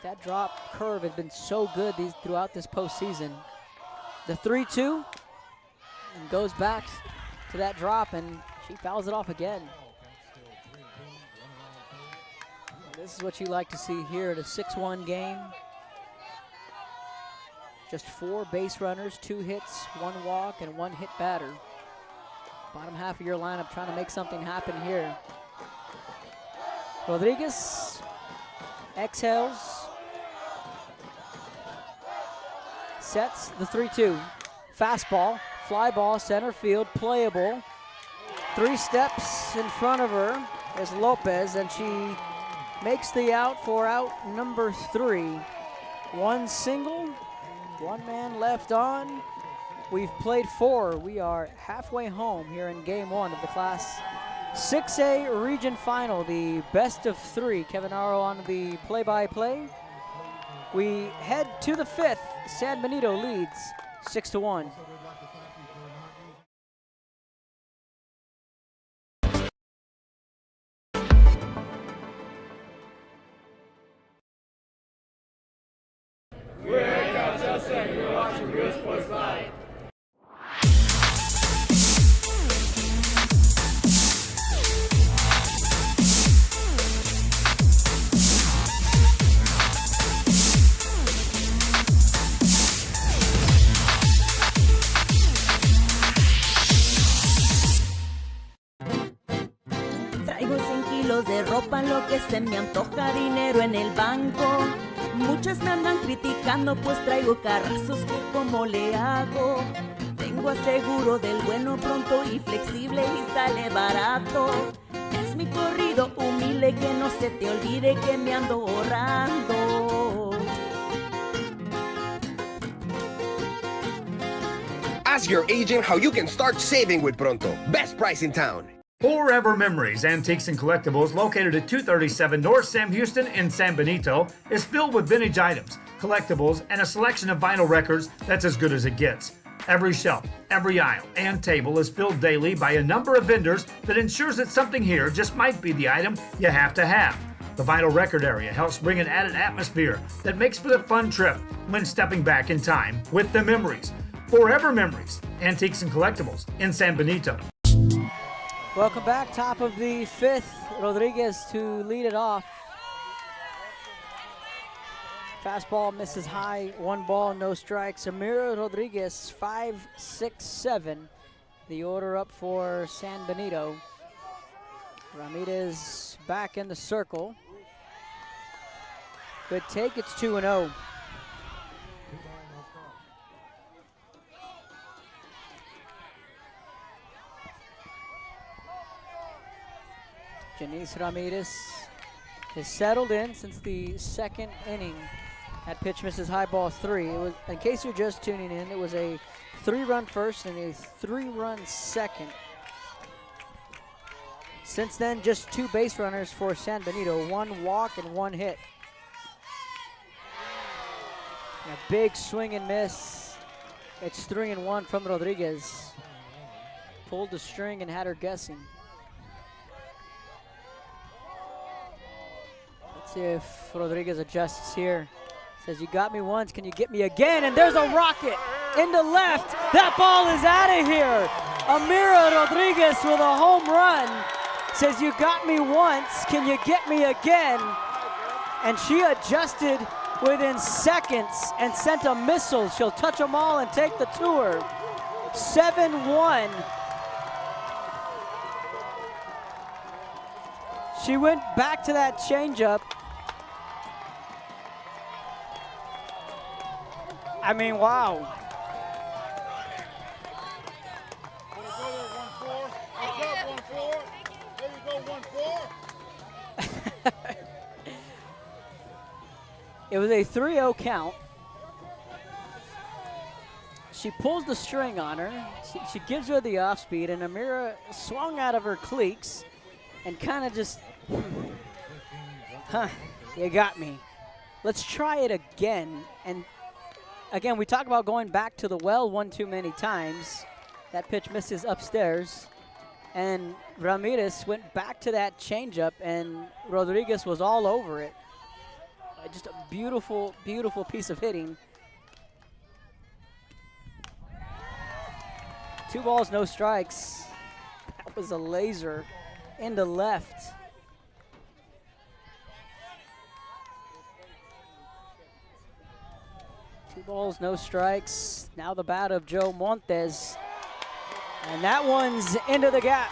Speaker 1: That drop curve has been so good throughout this postseason. The 3-2 and goes back to that drop, and she fouls it off again. This is what you like to see here at a 6-1 game. Just 4 base runners, 2 hits, 1 walk, and 1 hit batter. Bottom half of your lineup trying to make something happen here. Rodriguez exhales. Sets the 3-2. Fastball, fly ball, center field, playable. 3 steps in front of her is Lopez, and she makes the out for out number 3. 1 single, 1 man left on. We've played 4. We are halfway home here in game 1 of the Class 6A Region Final, the best of 3. Kevin Narro on the play-by-play. We head to the 5th. San Benito leads 6-1.
Speaker 7: We're Cal Chelsea and you're watching Real Sports Live.
Speaker 6: Traigo 100 kilos de ropa, lo que se me antoja, dinero en el banco. Muchos me andan criticando, pues traigo carrazos, que cómo le hago. Tengo aseguro del bueno, pronto y flexible y sale barato. Es mi corrido humilde, que no se te olvide que me ando ahorrando.
Speaker 8: Ask your agent how you can start saving with Pronto. Best price in town.
Speaker 11: Forever Memories Antiques and Collectibles, located at 237 North Sam Houston in San Benito, is filled with vintage items, collectibles, and a selection of vinyl records that's as good as it gets. Every shelf, every aisle, and table is filled daily by a number of vendors that ensures that something here just might be the item you have to have. The vinyl record area helps bring an added atmosphere that makes for the fun trip when stepping back in time with the memories. Forever Memories Antiques and Collectibles in San Benito.
Speaker 1: Welcome back, top of the 5th. Rodriguez to lead it off. Fastball misses high, 1 ball, no strikes. Amira Rodriguez, 5-6-7. The order up for San Benito. Ramirez back in the circle. Good take, it's 2-0. Janice Ramirez has settled in since the 2nd inning. That pitch misses high, ball 3. It was, in case you're just tuning in, it was a 3-run first and a 3-run second. Since then, just 2 base runners for San Benito, 1 walk and 1 hit. And a big swing and miss. It's 3-1 from Rodriguez. Pulled the string and had her guessing. See if Rodriguez adjusts here. Says, you got me once, can you get me again? And there's a rocket into left. That ball is out of here. Amira Rodriguez with a home run. Says, you got me once, can you get me again? And she adjusted within seconds and sent a missile. She'll touch them all and take the tour. 7-1. She went back to that changeup. I mean, wow. It was a 3-0 count. She pulls the string on her. She gives her the off speed, and Amira swung out of her cleats and kind of just, you got me. Let's try it again. And again, we talk about going back to the well one too many times. That pitch misses upstairs. And Ramirez went back to that changeup, and Rodriguez was all over it. Just a beautiful, beautiful piece of hitting. 2 balls, no strikes. That was a laser into left. Two balls, no strikes. Now the bat of Joe Montes. And that one's into the gap.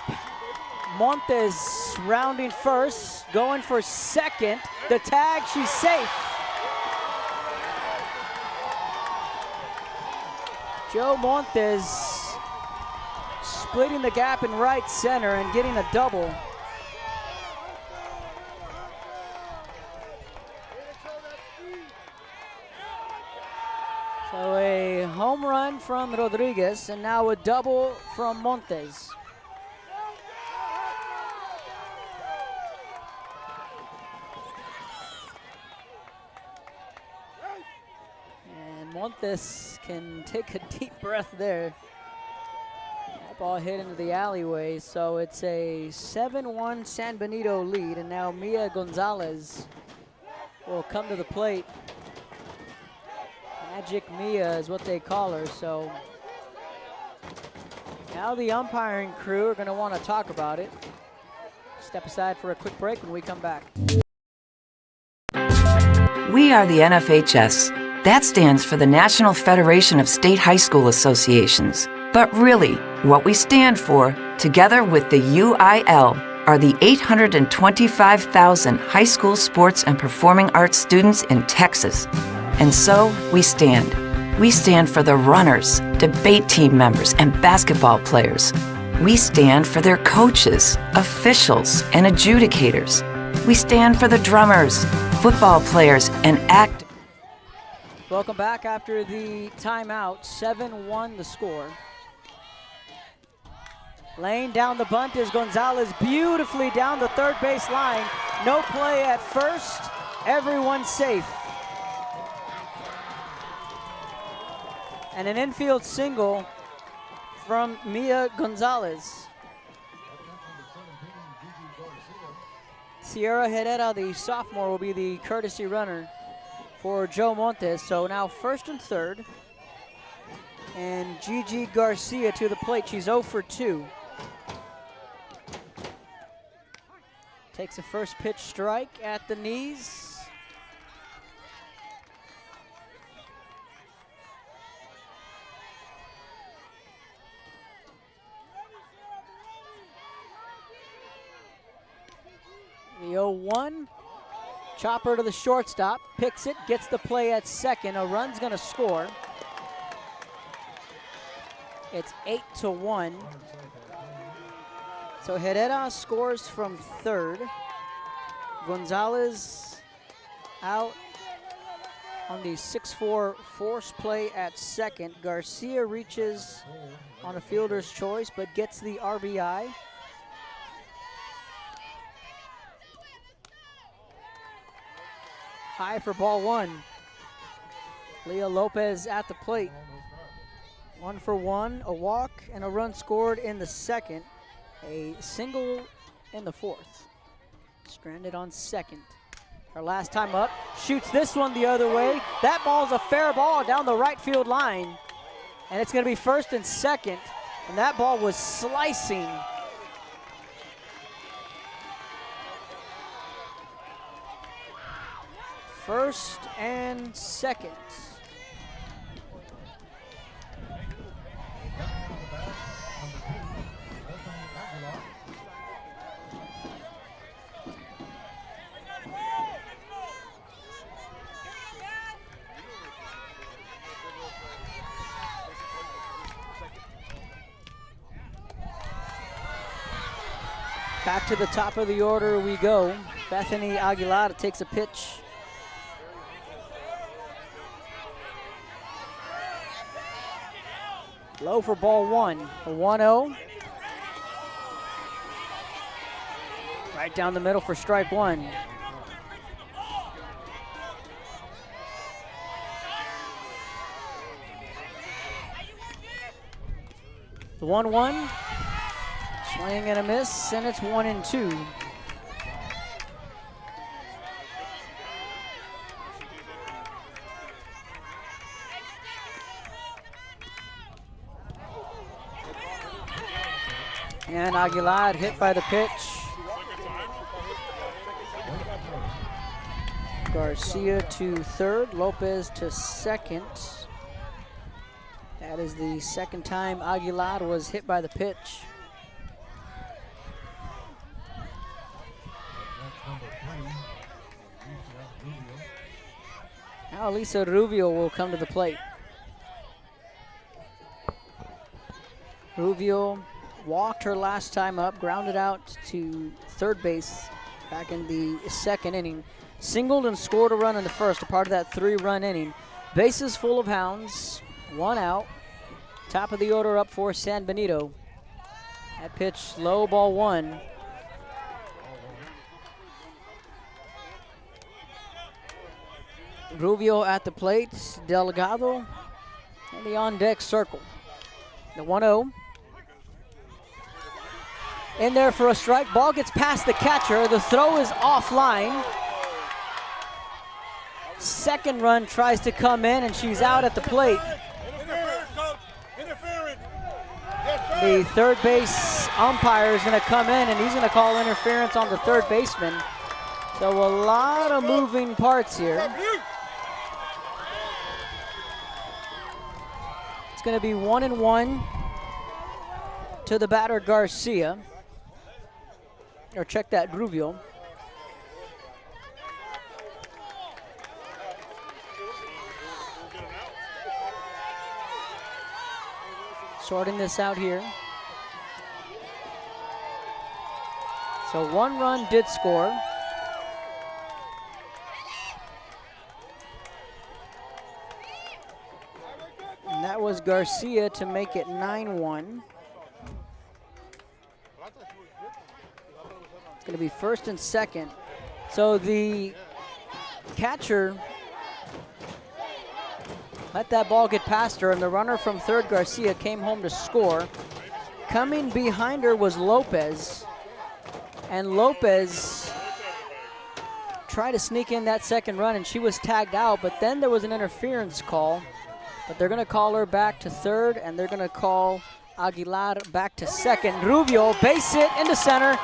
Speaker 1: Montes rounding first, going for second. The tag, she's safe. Joe Montes splitting the gap in right center and getting a double. So a home run from Rodriguez and now a double from Montes. And Montes can take a deep breath there. That ball hit into the alleyway, so it's a 7-1 San Benito lead, and now Mia Gonzalez will come to the plate. Magic Mia is what they call her, so now the umpiring crew are going to want to talk about it. Step aside for a quick break when we come back.
Speaker 5: We are the NFHS. That stands for the National Federation of State High School Associations. But really, what we stand for, together with the UIL, are the 825,000 high school sports and performing arts students in Texas. And so, we stand. We stand for the runners, debate team members, and basketball players. We stand for their coaches, officials, and adjudicators. We stand for the drummers, football players, and actors.
Speaker 1: Welcome back after the timeout. 7-1 the score. Laying down the bunt is Gonzalez beautifully down the third base line. No play at first. Everyone safe. And an infield single from Mia Gonzalez. Sierra Herrera, the sophomore, will be the courtesy runner for Joe Montes. So now first and third. And Gigi Garcia to the plate. She's 0 for 2. Takes a first pitch strike at the knees. The 0-1, chopper to the shortstop, picks it, gets the play at second. A run's gonna score. It's 8-1. So Herrera scores from third. Gonzalez out on the 6-4 force play at second. Garcia reaches on a fielder's choice, but gets the RBI. High for ball one. Leo Lopez at the plate. 1 for 1, a walk, and a run scored in the second. A single in the fourth. Stranded on second. Her last time up, shoots this one the other way. That ball's a fair ball down the right field line. And it's gonna be first and second. And that ball was slicing. First and second. Back to the top of the order we go. Bethany Aguilar takes a pitch. Low for ball one. A 1-0. Right down the middle for strike one. The 1-1. Swing and a miss, and it's 1-2. And Aguilar hit by the pitch. Garcia to third, Lopez to second. That is the second time Aguilar was hit by the pitch. Now Lisa Rubio will come to the plate. Rubio walked her last time up, grounded out to third base back in the second inning. Singled and scored a run in the first, a part of that 3-run inning. Bases full of hounds, 1 out. Top of the order up for San Benito. That pitch low, ball 1. Rubio at the plate, Delgado in the on-deck circle. The 1-0. In there for a strike. Ball gets past the catcher. The throw is offline. Second run tries to come in, and she's out at the plate. The third base umpire is going to come in, and he's going to call interference on the third baseman. So a lot of moving parts here. It's going to be 1-1 to the batter Garcia. Or check that, Rubio. Sorting this out here. So 1 run did score. And that was Garcia to make it 9-1. It's going to be first and second. So the catcher let that ball get past her, and the runner from third, Garcia, came home to score. Coming behind her was Lopez, and Lopez tried to sneak in that second run, and she was tagged out, but then there was an interference call. But they're going to call her back to third, and they're going to call Aguilar back to second. Rubio, base hit into center.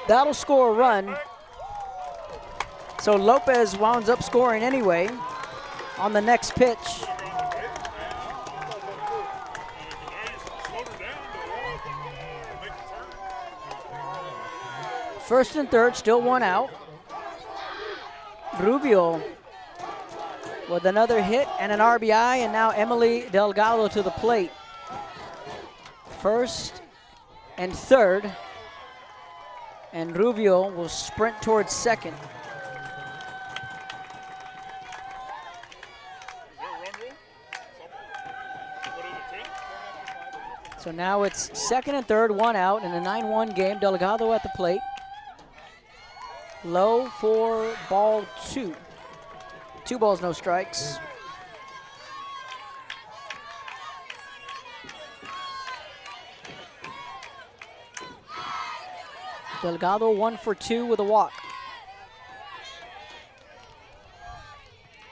Speaker 1: That'll score a run. So Lopez winds up scoring anyway on the next pitch. First and third, still 1 out. Rubio with another hit and an RBI, and now Emily Delgado to the plate. First and third, and Rubio will sprint towards second. So now it's second and third, 1 out in a 9-1 game. Delgado at the plate. Low for ball 2. 2 balls, no strikes. Delgado 1 for 2 with a walk.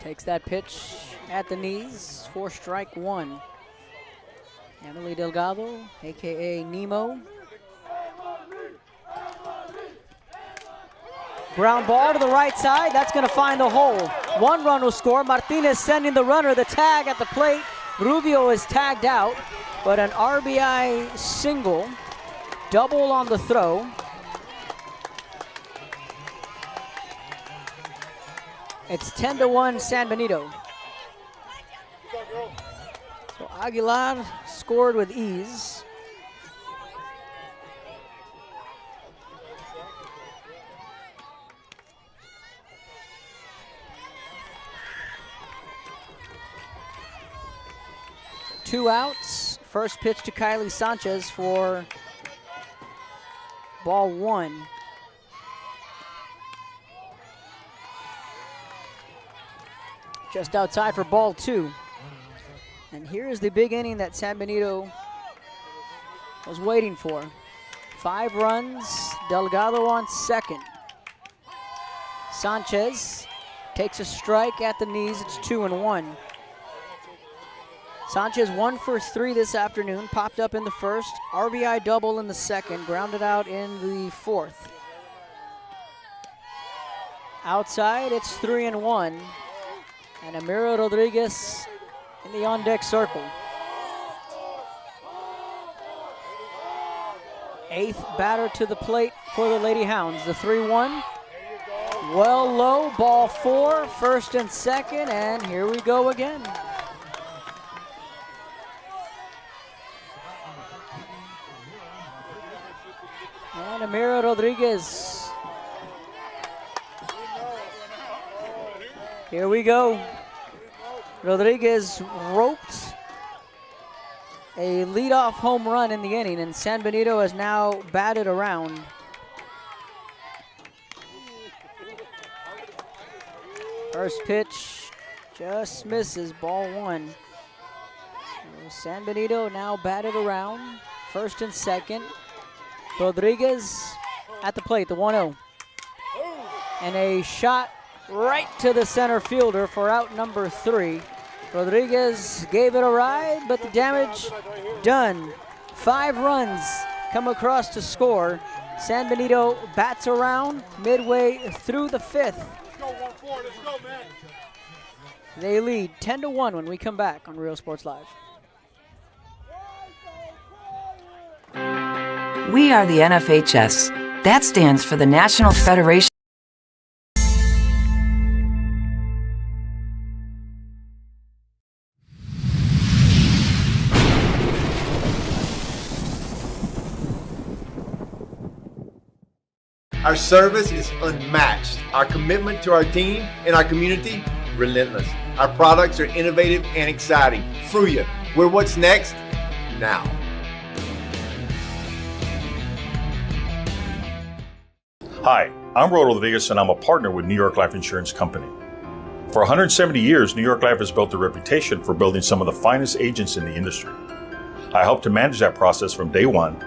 Speaker 1: Takes that pitch at the knees for strike 1. Emily Delgado, AKA Nemo. Ground ball to the right side, that's gonna find the hole. 1 run will score. Martinez sending the runner, the tag at the plate. Rubio is tagged out, but an RBI single, double on the throw. It's 10-1 San Benito. So Aguilar scored with ease. 2 outs. First pitch to Kylie Sanchez for ball 1. Just outside for ball 2. And here is the big inning that San Benito was waiting for. 5 runs, Delgado on second. Sanchez takes a strike at the knees, it's 2-1. Sanchez 1 for 3 this afternoon, popped up in the first, RBI double in the second, grounded out in the fourth. Outside, it's 3-1, and Amiro Rodriguez in the on-deck circle. 8th batter to the plate for the Lady Hounds. The 3-1, well low, ball 4, first and second, and here we go again. And Amiro Rodriguez. Here we go. Rodriguez roped a leadoff home run in the inning, and San Benito has now batted around. First pitch just misses, ball 1. So San Benito now batted around, first and second. Rodriguez at the plate, the 1-0. And a shot right to the center fielder for out number 3. Rodriguez gave it a ride, but the damage done. 5 runs come across to score. San Benito bats around midway through the 5th. They lead 10-1 when we come back on Real Sports Live.
Speaker 5: We are the NFHS. That stands for the National Federation.
Speaker 3: Our service is unmatched. Our commitment to our team and our community, relentless. Our products are innovative and exciting. Fruya, we're what's next now.
Speaker 12: Hi, I'm Ro Rodriguez, and I'm a partner with New York Life Insurance Company. For 170 years, New York Life has built a reputation for building some of the finest agents in the industry. I help to manage that process from day one.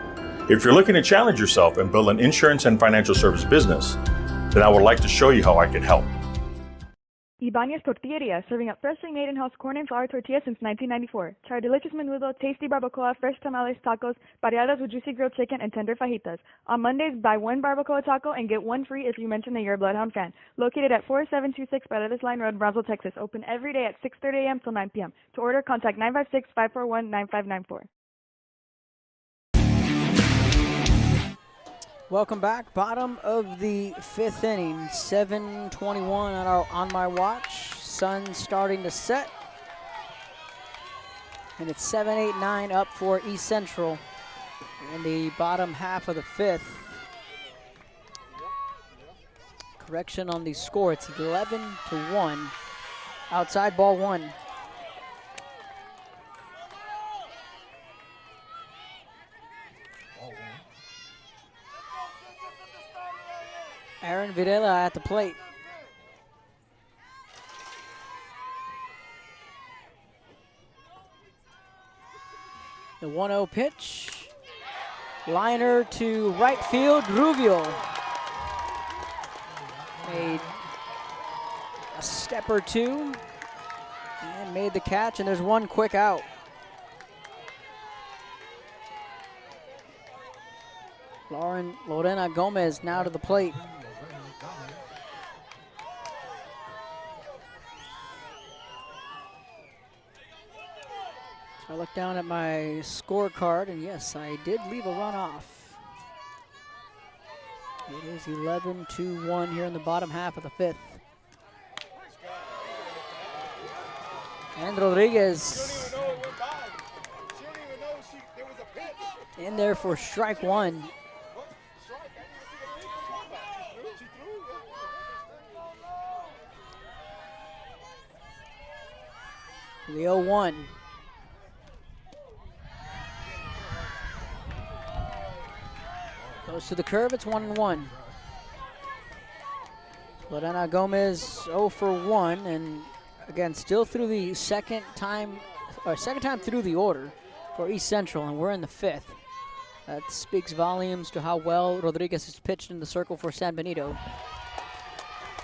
Speaker 12: If you're looking to challenge yourself and build an insurance and financial service business, then I would like to show you how I can help.
Speaker 13: Ibanez Tortilleria, serving up freshly made in-house corn and flour tortillas since 1994. Try our delicious menudo, tasty barbacoa, fresh tamales, tacos, variadas with juicy grilled chicken, and tender fajitas. On Mondays, buy 1 barbacoa taco and get 1 free if you mention that you're a Bloodhound fan. Located at 4726 Paredes Line Road, Brownsville, Texas. Open every day at 6:30 a.m. till 9 p.m. To order, contact 956-541-9594.
Speaker 1: Welcome back. Bottom of the 5th inning. 7:21 on my watch. Sun starting to set. And it's 7-8-9 up for East Central in the bottom half of the 5th. Correction on the score. It's 11-1. Outside, ball 1. Aaron Videla at the plate. The 1-0 pitch. Liner to right field, Rubio. Made a step or two and made the catch, and there's 1 quick out. Lorena Gomez now to the plate. I look down at my scorecard, and yes, I did leave a run off. It is 11-1 here in the bottom half of the 5th. And Rodriguez in there for strike 1. The 0-1. Goes to the curve, it's 1-1. Lorena Gomez 0 for 1, and again, still through the second time through the order for East Central, and we're in the 5th. That speaks volumes to how well Rodriguez has pitched in the circle for San Benito.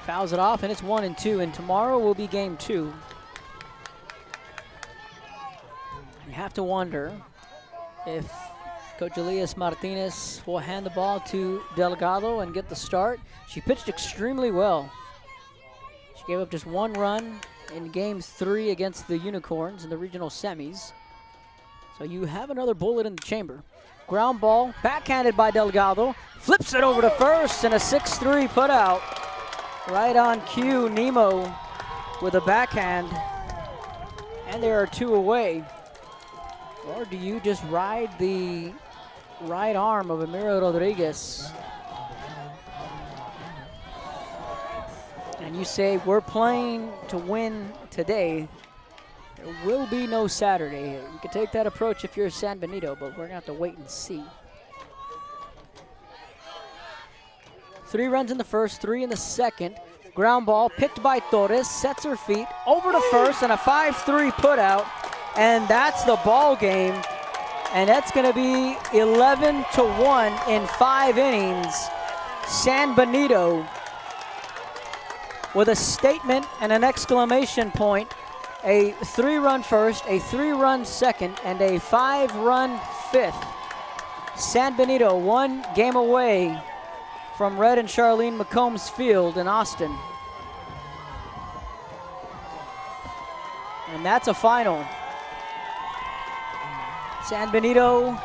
Speaker 1: Fouls it off, and it's 1-2, and tomorrow will be game 2. You have to wonder if Coach Elias Martinez will hand the ball to Delgado and get the start. She pitched extremely well. She gave up just 1 run in game 3 against the Unicorns in the regional semis. So you have another bullet in the chamber. Ground ball, backhanded by Delgado. Flips it over to first, and a 6-3 put out. Right on cue, Nemo with a backhand. And there are 2 away. Or do you just ride the right arm of Emilio Rodriguez and you say, we're playing to win today? There will be no Saturday. You can take that approach if you're San Benito, but we're going to have to wait and see. 3 runs in the first, 3 in the second. Ground ball picked by Torres, sets her feet over to first, and a 5-3 put out. And that's the ball game. And that's going to be 11-1 in 5 innings. San Benito with a statement and an exclamation point. A 3-run first, a 3-run second, and a 5-run 5th. San Benito 1 game away from Red and Charlene McCombs Field in Austin. And that's a final. San Benito,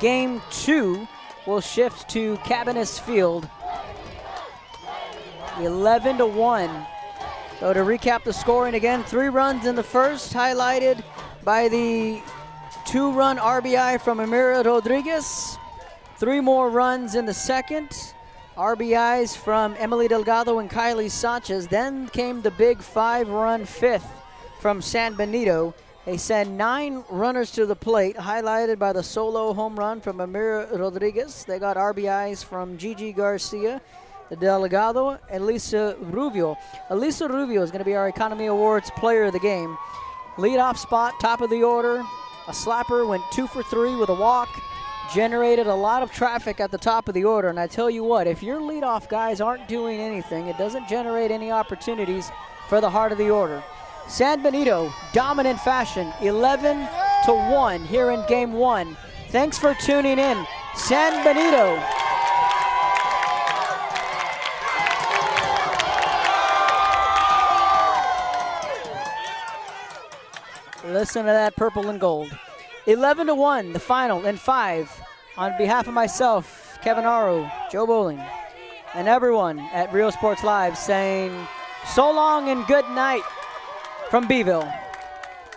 Speaker 1: game 2 will shift to Cabanis Field. 11-1. So to recap the scoring again, 3 runs in the first, highlighted by the 2-run RBI from Emilio Rodriguez. 3 more runs in the second. RBIs from Emily Delgado and Kylie Sanchez. Then came the big 5-run 5th from San Benito. They send 9 runners to the plate, highlighted by the solo home run from Emilio Rodriguez. They got RBIs from Gigi Garcia, the Delgado, and Elisa Rubio. Elisa Rubio is going to be our Economy Awards Player of the Game. Leadoff spot, top of the order. A slapper, went 2 for 3 with a walk. Generated a lot of traffic at the top of the order. And I tell you what, if your leadoff guys aren't doing anything, it doesn't generate any opportunities for the heart of the order. San Benito, dominant fashion, 11-1 here in game 1. Thanks for tuning in. San Benito. Listen to that purple and gold. 11-1, the final in 5. On behalf of myself, Kevin Narro, Joe Bowling, and everyone at Real Sports Live saying so long and good night from Beeville.